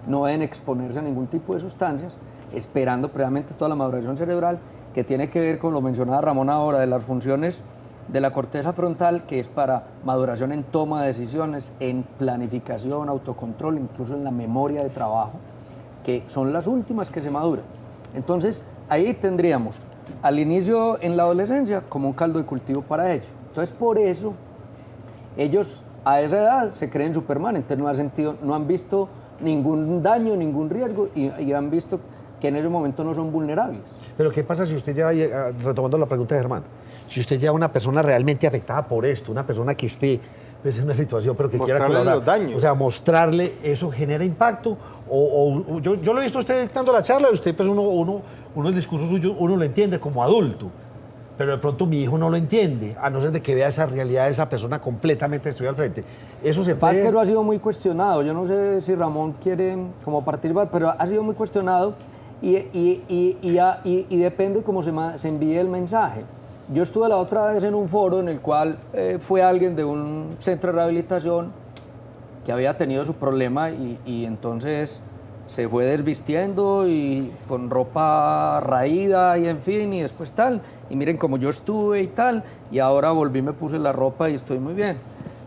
[SPEAKER 6] no deben exponerse a ningún tipo de sustancias, esperando previamente toda la maduración cerebral, que tiene que ver con lo mencionaba Ramón ahora, de las funciones de la corteza frontal, que es para maduración en toma de decisiones, en planificación, autocontrol, incluso en la memoria de trabajo, que son las últimas que se maduran. Entonces, ahí tendríamos al inicio en la adolescencia como un caldo de cultivo para ellos. Entonces, por eso, ellos a esa edad se creen Superman, entonces no han visto ningún daño, ningún riesgo, y han visto que en ese momento no son vulnerables.
[SPEAKER 1] Pero ¿qué pasa si usted lleva, retomando la pregunta de Germán, si usted lleva una persona realmente afectada por esto, una persona que esté pues, en una situación, pero que quiera
[SPEAKER 2] Mostrarle
[SPEAKER 1] colaborar?
[SPEAKER 2] los daños.
[SPEAKER 1] O sea, mostrarle, ¿eso genera impacto? Yo lo he visto a usted dando la charla, y usted, pues uno el discurso suyo, uno lo entiende como adulto, pero de pronto mi hijo no lo entiende, a no ser de que vea esa realidad de esa persona completamente estoy al frente. Eso se puede...
[SPEAKER 6] Vázquez ha sido muy cuestionado, yo no sé si Ramón quiere como participar, pero ha sido muy cuestionado y depende cómo se envíe el mensaje. Yo estuve la otra vez en un foro en el cual fue alguien de un centro de rehabilitación que había tenido su problema y entonces se fue desvistiendo y con ropa raída y en fin, y después tal, y miren cómo yo estuve y tal, y ahora volví, me puse la ropa y estoy muy bien.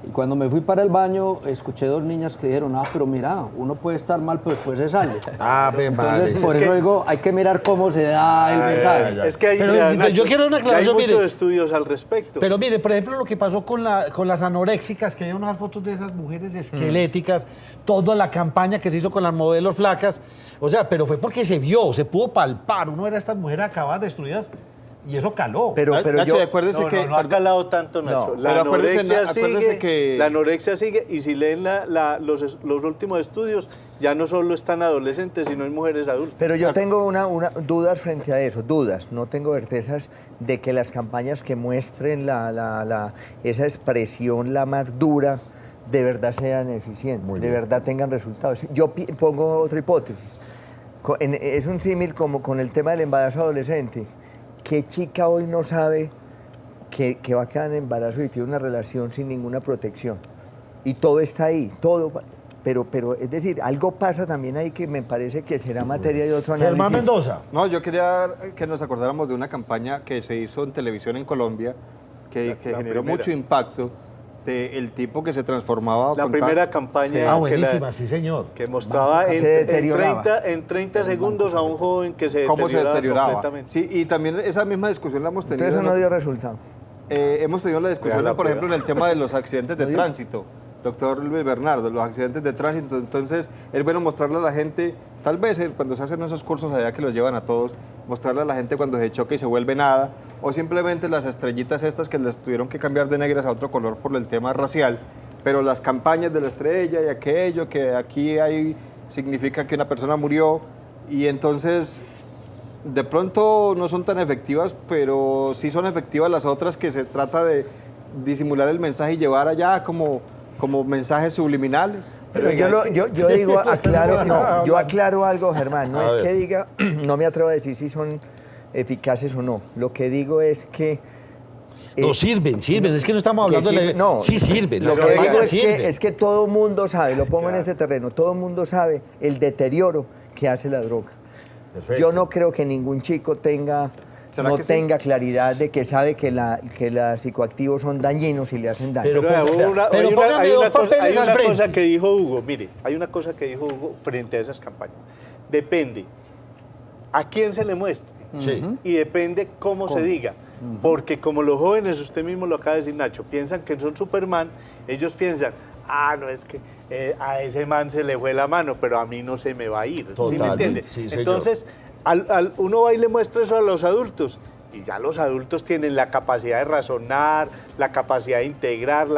[SPEAKER 6] Y cuando me fui para el baño, escuché dos niñas que dijeron, pero mira, uno puede estar mal, pero después se sale. Entonces, por eso digo, hay que mirar cómo se da el mensaje.
[SPEAKER 4] Es que hay,
[SPEAKER 1] Pero yo quiero una aclaración,
[SPEAKER 4] hay muchos
[SPEAKER 1] mire.
[SPEAKER 4] estudios al respecto.
[SPEAKER 1] Pero mire, por ejemplo, lo que pasó con las anoréxicas, que hay unas fotos de esas mujeres esqueléticas, toda la campaña que se hizo con las modelos flacas, o sea, pero fue porque se vio, se pudo palpar, uno era estas mujeres acabadas, destruidas, y eso caló.
[SPEAKER 5] Pero
[SPEAKER 2] Nacho,
[SPEAKER 5] yo,
[SPEAKER 2] acuérdese
[SPEAKER 4] No,
[SPEAKER 2] que...
[SPEAKER 4] no ha calado tanto, Nacho.
[SPEAKER 5] No,
[SPEAKER 4] La
[SPEAKER 2] pero acuérdese,
[SPEAKER 4] anorexia
[SPEAKER 2] acuérdese
[SPEAKER 4] sigue,
[SPEAKER 2] que-
[SPEAKER 4] la anorexia sigue, y si leen los últimos estudios, ya no solo están adolescentes, sino en mujeres adultas.
[SPEAKER 5] pero yo tengo dudas frente a eso, dudas, no tengo certezas de que las campañas que muestren esa expresión, la más dura, de verdad sean eficientes, de verdad tengan resultados. Yo pongo otra hipótesis. Es un símil como con el tema del embarazo adolescente. ¿Qué chica hoy no sabe que va a quedar en embarazo y tiene una relación sin ninguna protección? Y todo está ahí, todo. Pero es decir, algo pasa también ahí que me parece que será materia de otro análisis.
[SPEAKER 1] Germán Mendoza.
[SPEAKER 2] No, yo quería que nos acordáramos de una campaña que se hizo en televisión en Colombia que
[SPEAKER 4] La
[SPEAKER 2] generó
[SPEAKER 4] primera.
[SPEAKER 2] mucho impacto, del tipo que se transformaba.
[SPEAKER 4] La
[SPEAKER 2] con
[SPEAKER 4] primera
[SPEAKER 2] tal-
[SPEAKER 4] campaña
[SPEAKER 1] Ah,
[SPEAKER 4] que,
[SPEAKER 1] buenísima, sí, señor.
[SPEAKER 4] que mostraba
[SPEAKER 5] Se deterioraba.
[SPEAKER 4] en 30 segundos a un joven que se
[SPEAKER 2] cómo se deterioraba.
[SPEAKER 4] completamente.
[SPEAKER 2] Sí, y también esa misma discusión la hemos tenido.
[SPEAKER 5] Entonces eso
[SPEAKER 2] en
[SPEAKER 5] no
[SPEAKER 2] la-
[SPEAKER 5] dio resultado.
[SPEAKER 2] hemos tenido la discusión,
[SPEAKER 4] Vea la
[SPEAKER 2] por ejemplo, en
[SPEAKER 4] prueba.
[SPEAKER 2] el tema de los accidentes de tránsito. Doctor Luis Bernardo, los accidentes de tránsito. Entonces, es bueno mostrarle a la gente, tal vez cuando se hacen esos cursos allá que los llevan a todos, mostrarle a la gente cuando se choca y se vuelve nada, o simplemente las estrellitas estas que les tuvieron que cambiar de negras a otro color por el tema racial, pero las campañas de la estrella y aquello que aquí hay significa que una persona murió, y entonces de pronto no son tan efectivas, pero sí son efectivas las otras, que se trata de disimular el mensaje y llevar allá como mensajes subliminales.
[SPEAKER 5] Pero yo digo, yo aclaro algo, Germán. No es que diga, no me atrevo a decir si son eficaces o no. Lo que digo es que...
[SPEAKER 1] No, sirven, es que no estamos hablando de...
[SPEAKER 5] No,
[SPEAKER 1] sí sirven,
[SPEAKER 5] lo
[SPEAKER 1] las
[SPEAKER 5] que digo
[SPEAKER 1] campañas sirven.
[SPEAKER 5] es que todo mundo sabe, lo pongo en este terreno, todo mundo sabe el deterioro que hace la droga.
[SPEAKER 1] Perfecto.
[SPEAKER 5] Yo no creo que ningún chico tenga claridad de que sabe que los psicoactivos son dañinos y le hacen daño.
[SPEAKER 1] Pero póngame dos papeles
[SPEAKER 4] hay
[SPEAKER 1] al
[SPEAKER 4] una
[SPEAKER 1] frente.
[SPEAKER 4] cosa que dijo Hugo, mire, hay una cosa que dijo Hugo frente a esas campañas. Depende a quién se le muestre
[SPEAKER 1] Sí.
[SPEAKER 4] y depende cómo se diga. Porque como los jóvenes, usted mismo lo acaba de decir, Nacho, piensan que son Superman, ellos piensan, no es que a ese man se le fue la mano, pero a mí no se me va a ir. ¿Sí me
[SPEAKER 1] Total,
[SPEAKER 4] entiende?
[SPEAKER 1] sí, señor.
[SPEAKER 4] Entonces, uno va y le muestra eso a los adultos, y ya los adultos tienen la capacidad de razonar, la capacidad de integrar,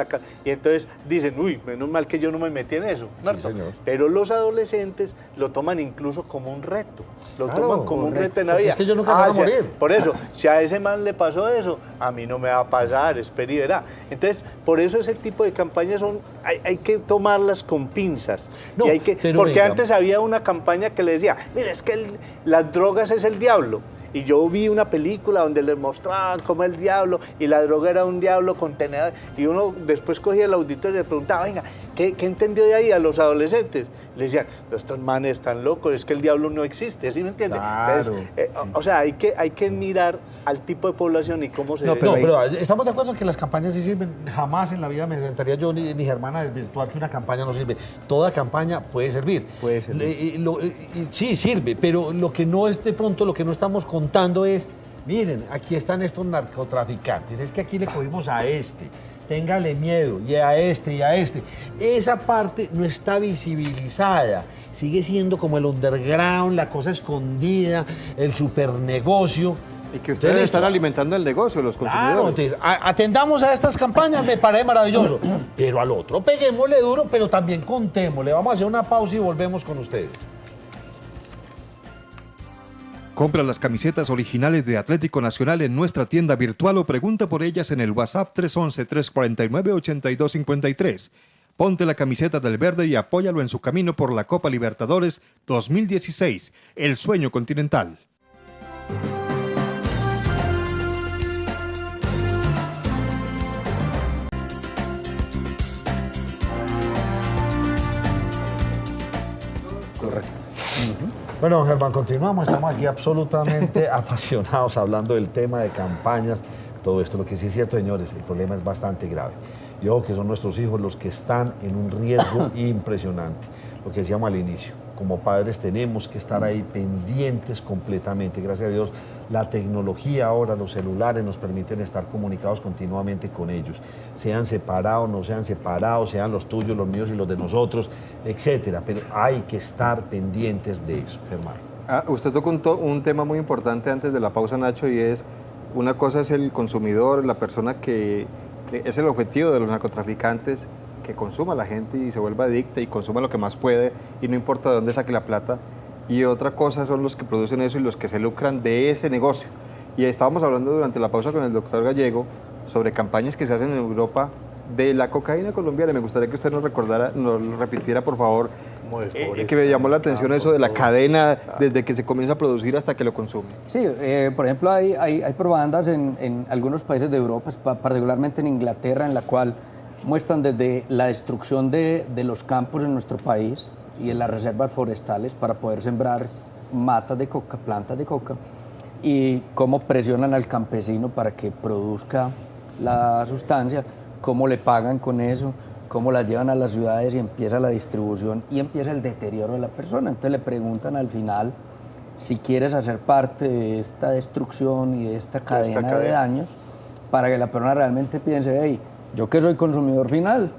[SPEAKER 4] y entonces dicen, uy, menos mal que yo no me metí en eso. ¿cierto?
[SPEAKER 1] señor.
[SPEAKER 4] Pero los adolescentes lo toman incluso como un reto, lo
[SPEAKER 1] Claro,
[SPEAKER 4] toman como un reto en la
[SPEAKER 1] porque
[SPEAKER 4] vida.
[SPEAKER 1] es que ellos nunca se van a
[SPEAKER 4] si
[SPEAKER 1] morir.
[SPEAKER 4] Por eso, si a ese man le pasó eso, a mí no me va a pasar, espera y verá. Entonces, por eso ese tipo de campañas hay que tomarlas con pinzas.
[SPEAKER 1] No,
[SPEAKER 4] Y
[SPEAKER 1] pero
[SPEAKER 4] porque
[SPEAKER 1] venga.
[SPEAKER 4] antes había una campaña que le decía, mira, es que las drogas es el diablo. Y yo vi una película donde les mostraban cómo el diablo, y la droga era un diablo con tenedor. Y uno después cogía el auditorio y le preguntaba, venga, ¿qué entendió de ahí a los adolescentes? Le decían, estos manes están locos, es que el diablo no existe, ¿sí me entiende?
[SPEAKER 1] Claro.
[SPEAKER 4] Entonces, o sea, hay que mirar al tipo de población y cómo se
[SPEAKER 1] No,
[SPEAKER 4] ve.
[SPEAKER 1] pero estamos de acuerdo en que las campañas sí sirven. Jamás en la vida me sentaría yo ni Germán a desvirtuar que una campaña no sirve. Toda campaña puede servir.
[SPEAKER 5] Puede servir.
[SPEAKER 1] Sí, sirve, pero lo que no es de pronto, lo que no estamos contando es, miren, aquí están estos narcotraficantes, es que aquí le cogimos a este, téngale miedo, y a este, y a este. Esa parte no está visibilizada. Sigue siendo como el underground, la cosa escondida, el supernegocio.
[SPEAKER 2] Y que ustedes están alimentando el negocio, los consumidores.
[SPEAKER 1] Claro, entonces, atendamos a estas campañas, me parece maravilloso. Pero al otro, peguémosle duro, pero también contémosle. Vamos a hacer una pausa y volvemos con ustedes.
[SPEAKER 7] Compra las camisetas originales de Atlético Nacional en nuestra tienda virtual o pregunta por ellas en el WhatsApp 311-349-8253. Ponte la camiseta del verde y apóyalo en su camino por la Copa Libertadores 2016, el sueño continental.
[SPEAKER 1] Bueno, Germán, continuamos. Estamos aquí absolutamente apasionados hablando del tema de campañas, todo esto. Lo que sí es cierto, señores, el problema es bastante grave. Y ojo que son nuestros hijos los que están en un riesgo impresionante. Lo que decíamos al inicio, como padres tenemos que estar ahí pendientes completamente. Gracias a Dios, la tecnología ahora, los celulares nos permiten estar comunicados continuamente con ellos. Sean separados, no sean separados, sean los tuyos, los míos y los de nosotros, etcétera. Pero hay que estar pendientes de eso, hermano.
[SPEAKER 2] Usted tocó un tema muy importante antes de la pausa, Nacho, y es, una cosa es el consumidor, la persona que es el objetivo de los narcotraficantes, que consuma a la gente y se vuelva adicta y consuma lo que más puede y no importa de dónde saque la plata. Y otra cosa son los que producen eso y los que se lucran de ese negocio. Y estábamos hablando durante la pausa con el doctor Gallego sobre campañas que se hacen en Europa de la cocaína colombiana. Me gustaría que usted nos recordara, nos lo repitiera, por favor, que me llamó la atención eso de la cadena desde que se comienza a producir hasta que lo consume.
[SPEAKER 6] Sí, por ejemplo, hay propagandas en algunos países de Europa, particularmente en Inglaterra, en la cual muestran desde la destrucción de los campos en nuestro país y en las reservas forestales para poder sembrar matas de coca, plantas de coca, y cómo presionan al campesino para que produzca la sustancia, cómo le pagan con eso, cómo la llevan a las ciudades y empieza la distribución y empieza el deterioro de la persona. Entonces le preguntan al final si quieres hacer parte de esta destrucción y de esta cadena de daños, para que la persona realmente piense, hey, yo que soy consumidor final,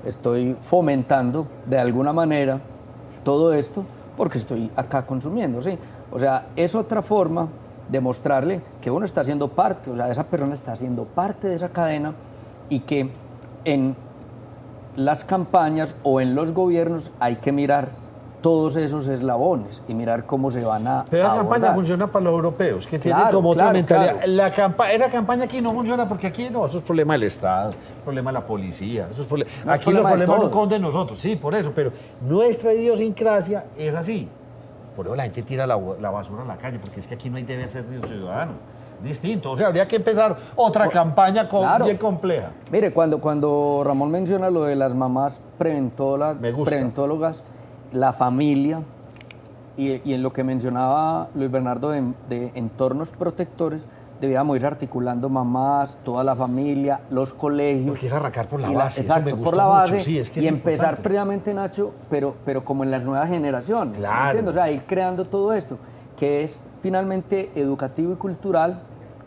[SPEAKER 6] estoy fomentando de alguna manera todo esto porque estoy acá consumiendo, ¿sí? O sea, es otra forma de mostrarle que uno está haciendo parte, o sea, esa persona está haciendo parte de esa cadena y que en las campañas o en los gobiernos hay que mirar todos esos eslabones y mirar cómo se van a
[SPEAKER 1] Pero la
[SPEAKER 6] abordar.
[SPEAKER 1] campaña funciona para los europeos, que tienen
[SPEAKER 6] Claro,
[SPEAKER 1] como otra
[SPEAKER 6] claro,
[SPEAKER 1] mentalidad.
[SPEAKER 6] claro.
[SPEAKER 1] Esa campaña aquí no funciona porque aquí no, eso es problema del Estado, problema de la policía. Eso es
[SPEAKER 6] No, es
[SPEAKER 1] aquí
[SPEAKER 6] problema
[SPEAKER 1] los
[SPEAKER 6] de
[SPEAKER 1] problemas no
[SPEAKER 6] todos.
[SPEAKER 1] son de nosotros, sí, por eso, pero nuestra idiosincrasia es así. Por eso la gente tira la basura a la calle, porque es que aquí no hay deber ser de ciudadano. Distinto, o sea, habría que empezar otra campaña
[SPEAKER 6] Claro.
[SPEAKER 1] bien compleja.
[SPEAKER 6] Mire, cuando Ramón menciona lo de las mamás
[SPEAKER 1] Me gusta.
[SPEAKER 6] preventólogas, la familia, y en lo que mencionaba Luis Bernardo de entornos protectores, debíamos ir articulando mamás, toda la familia, los colegios.
[SPEAKER 1] Porque es arrancar por la
[SPEAKER 6] y
[SPEAKER 1] base, eso
[SPEAKER 6] exacto,
[SPEAKER 1] me
[SPEAKER 6] por
[SPEAKER 1] gusta
[SPEAKER 6] la
[SPEAKER 1] mucho,
[SPEAKER 6] base,
[SPEAKER 1] sí, es que
[SPEAKER 6] y
[SPEAKER 1] es
[SPEAKER 6] empezar
[SPEAKER 1] importante.
[SPEAKER 6] previamente, Nacho, pero como en las nuevas generaciones.
[SPEAKER 1] Claro.
[SPEAKER 6] ¿Entiendes? O sea, ir creando todo esto, que es finalmente educativo y cultural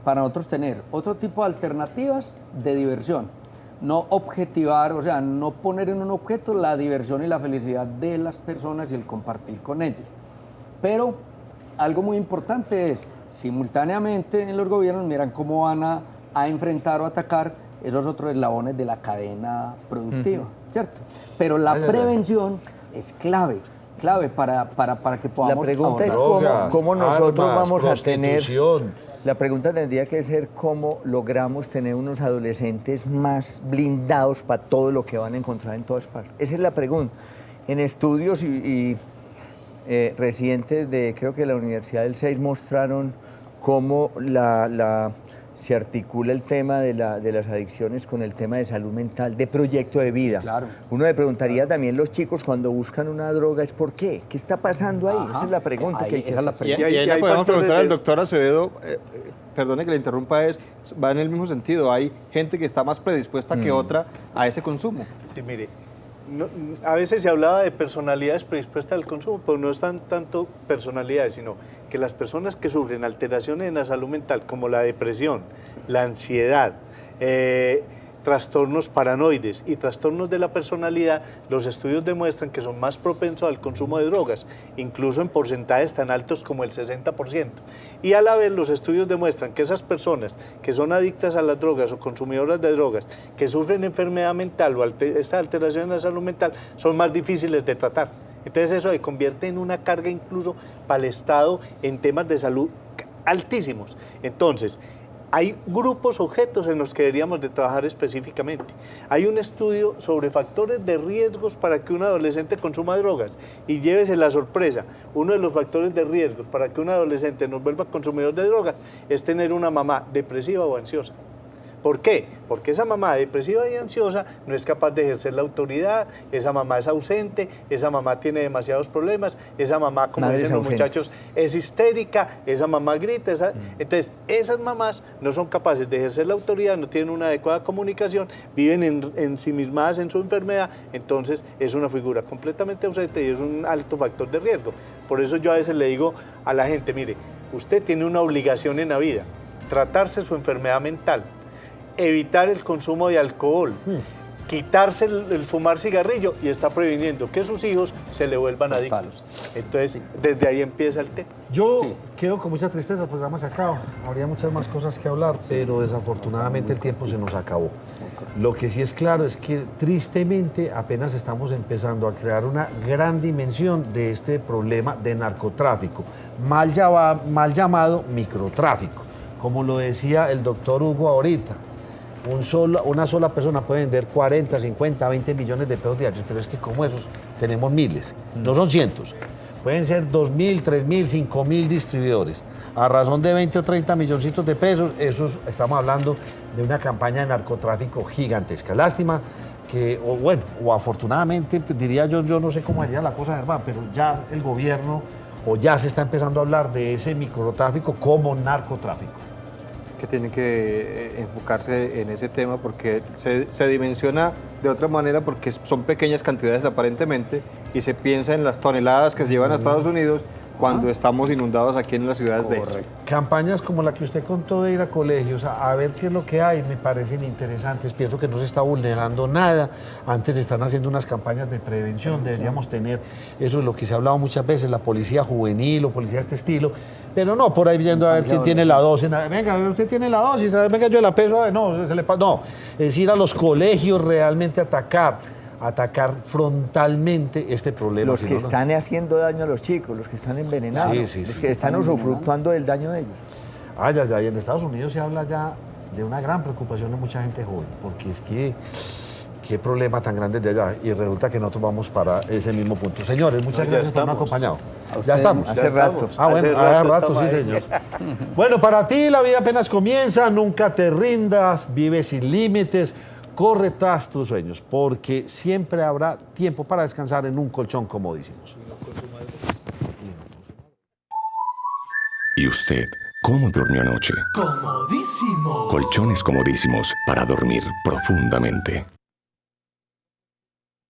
[SPEAKER 6] para nosotros tener otro tipo de alternativas de diversión. No objetivar, o sea, no poner en un objeto la diversión y la felicidad de las personas y el compartir con ellos. Pero algo muy importante es, simultáneamente en los gobiernos miran cómo van a enfrentar o atacar esos otros eslabones de la cadena productiva, ¿cierto? Pero la prevención es clave para que podamos
[SPEAKER 5] La pregunta es
[SPEAKER 1] Drogas,
[SPEAKER 5] cómo nosotros
[SPEAKER 1] armas,
[SPEAKER 5] vamos a tener...
[SPEAKER 1] prostitución.
[SPEAKER 5] La pregunta tendría que ser cómo logramos tener unos adolescentes más blindados para todo lo que van a encontrar en todas partes. Esa es la pregunta. En estudios recientes de, creo que la Universidad del 6 mostraron cómo se articula el tema de las adicciones con el tema de salud mental, de proyecto de vida.
[SPEAKER 6] Claro.
[SPEAKER 5] Uno le preguntaría también los chicos cuando buscan una droga, ¿es por qué? ¿Qué está pasando ahí?
[SPEAKER 6] Ajá.
[SPEAKER 5] Esa es la pregunta
[SPEAKER 6] Ahí,
[SPEAKER 5] que hay que
[SPEAKER 6] esa es la
[SPEAKER 5] hacer.
[SPEAKER 2] Y,
[SPEAKER 6] pregunta.
[SPEAKER 2] y ahí le
[SPEAKER 4] hay
[SPEAKER 2] podemos
[SPEAKER 4] factores
[SPEAKER 2] preguntar al
[SPEAKER 4] de-
[SPEAKER 2] doctor Acevedo, perdone que le interrumpa, va en el mismo sentido. Hay gente que está más predispuesta que otra a ese consumo.
[SPEAKER 4] Sí, mire, a veces se hablaba de personalidades predispuestas al consumo, pero no están tanto personalidades, sino que las personas que sufren alteraciones en la salud mental, como la depresión, la ansiedad, trastornos paranoides y trastornos de la personalidad, los estudios demuestran que son más propensos al consumo de drogas, incluso en porcentajes tan altos como el 60%. Y a la vez los estudios demuestran que esas personas que son adictas a las drogas o consumidoras de drogas, que sufren enfermedad mental o esta alteración en la salud mental, son más difíciles de tratar. Entonces eso se convierte en una carga incluso para el Estado en temas de salud altísimos. Entonces, hay grupos objetos en los que deberíamos de trabajar específicamente. Hay un estudio sobre factores de riesgos para que un adolescente consuma drogas y llévese la sorpresa. Uno de los factores de riesgos para que un adolescente nos vuelva consumidor de drogas es tener una mamá depresiva o ansiosa. ¿Por qué? Porque esa mamá depresiva y ansiosa no es capaz de ejercer la autoridad, esa mamá es ausente, esa mamá tiene demasiados problemas, esa mamá, como
[SPEAKER 5] Madre
[SPEAKER 4] dicen
[SPEAKER 5] es
[SPEAKER 4] los
[SPEAKER 5] ausente.
[SPEAKER 4] muchachos, es histérica, esa mamá grita. Entonces, esas mamás no son capaces de ejercer la autoridad, no tienen una adecuada comunicación, viven ensimismadas en su enfermedad, entonces es una figura completamente ausente y es un alto factor de riesgo. Por eso yo a veces le digo a la gente, mire, usted tiene una obligación en la vida, tratarse su enfermedad mental, evitar el consumo de alcohol, quitarse el fumar cigarrillo y está previniendo que sus hijos se le vuelvan adictos. Entonces, desde ahí empieza el tema.
[SPEAKER 1] Yo quedo con mucha tristeza, el programa se acaba. Habría muchas más cosas que hablar, pero desafortunadamente el tiempo se nos acabó. Lo que sí es claro es que tristemente apenas estamos empezando a crear una gran dimensión de este problema de narcotráfico, mal llamado microtráfico. Como lo decía el doctor Hugo ahorita, una sola persona puede vender 40, 50, 20 millones de pesos diarios, pero es que como esos tenemos miles, no son cientos. Pueden ser 2.000, 3.000, 5.000 distribuidores. A razón de 20 o 30 milloncitos de pesos, estamos hablando de una campaña de narcotráfico gigantesca. Lástima que, o afortunadamente, pues, diría yo no sé cómo haría la cosa, Germán, pero ya el gobierno, o ya se está empezando a hablar de ese microtráfico como narcotráfico.
[SPEAKER 2] Que tienen que enfocarse en ese tema porque se dimensiona de otra manera porque son pequeñas cantidades aparentemente y se piensa en las toneladas que se llevan a Estados Unidos cuando estamos inundados aquí en las ciudades de eso.
[SPEAKER 1] Campañas como la que usted contó de ir a colegios a ver qué es lo que hay me parecen interesantes. Pienso que no se está vulnerando nada. Antes se están haciendo unas campañas de prevención. Deberíamos tener, eso es lo que se ha hablado muchas veces, la policía juvenil o policía de este estilo. Pero no, por ahí viendo a ver quién tiene la dosis. Venga, usted tiene la dosis, venga, yo la peso. No, no, es ir a los colegios realmente a atacar frontalmente este problema.
[SPEAKER 5] Los que están haciendo daño a los chicos, los que están envenenados, los que están usufructuando del daño de ellos.
[SPEAKER 1] Ay, en Estados Unidos se habla ya de una gran preocupación de mucha gente joven, porque es que qué problema tan grande de allá, y resulta que nosotros vamos para ese mismo punto. Señores, muchas gracias por habernos acompañado. Ya estamos.
[SPEAKER 5] Hace rato.
[SPEAKER 1] Bueno, hace rato, sí, señor. Bueno, para ti la vida apenas comienza, nunca te rindas, vive sin límites, corre tras tus sueños, porque siempre habrá tiempo para descansar en un colchón comodísimos.
[SPEAKER 8] ¿Y usted cómo durmió anoche?
[SPEAKER 9] Comodísimo.
[SPEAKER 8] Colchones comodísimos para dormir profundamente.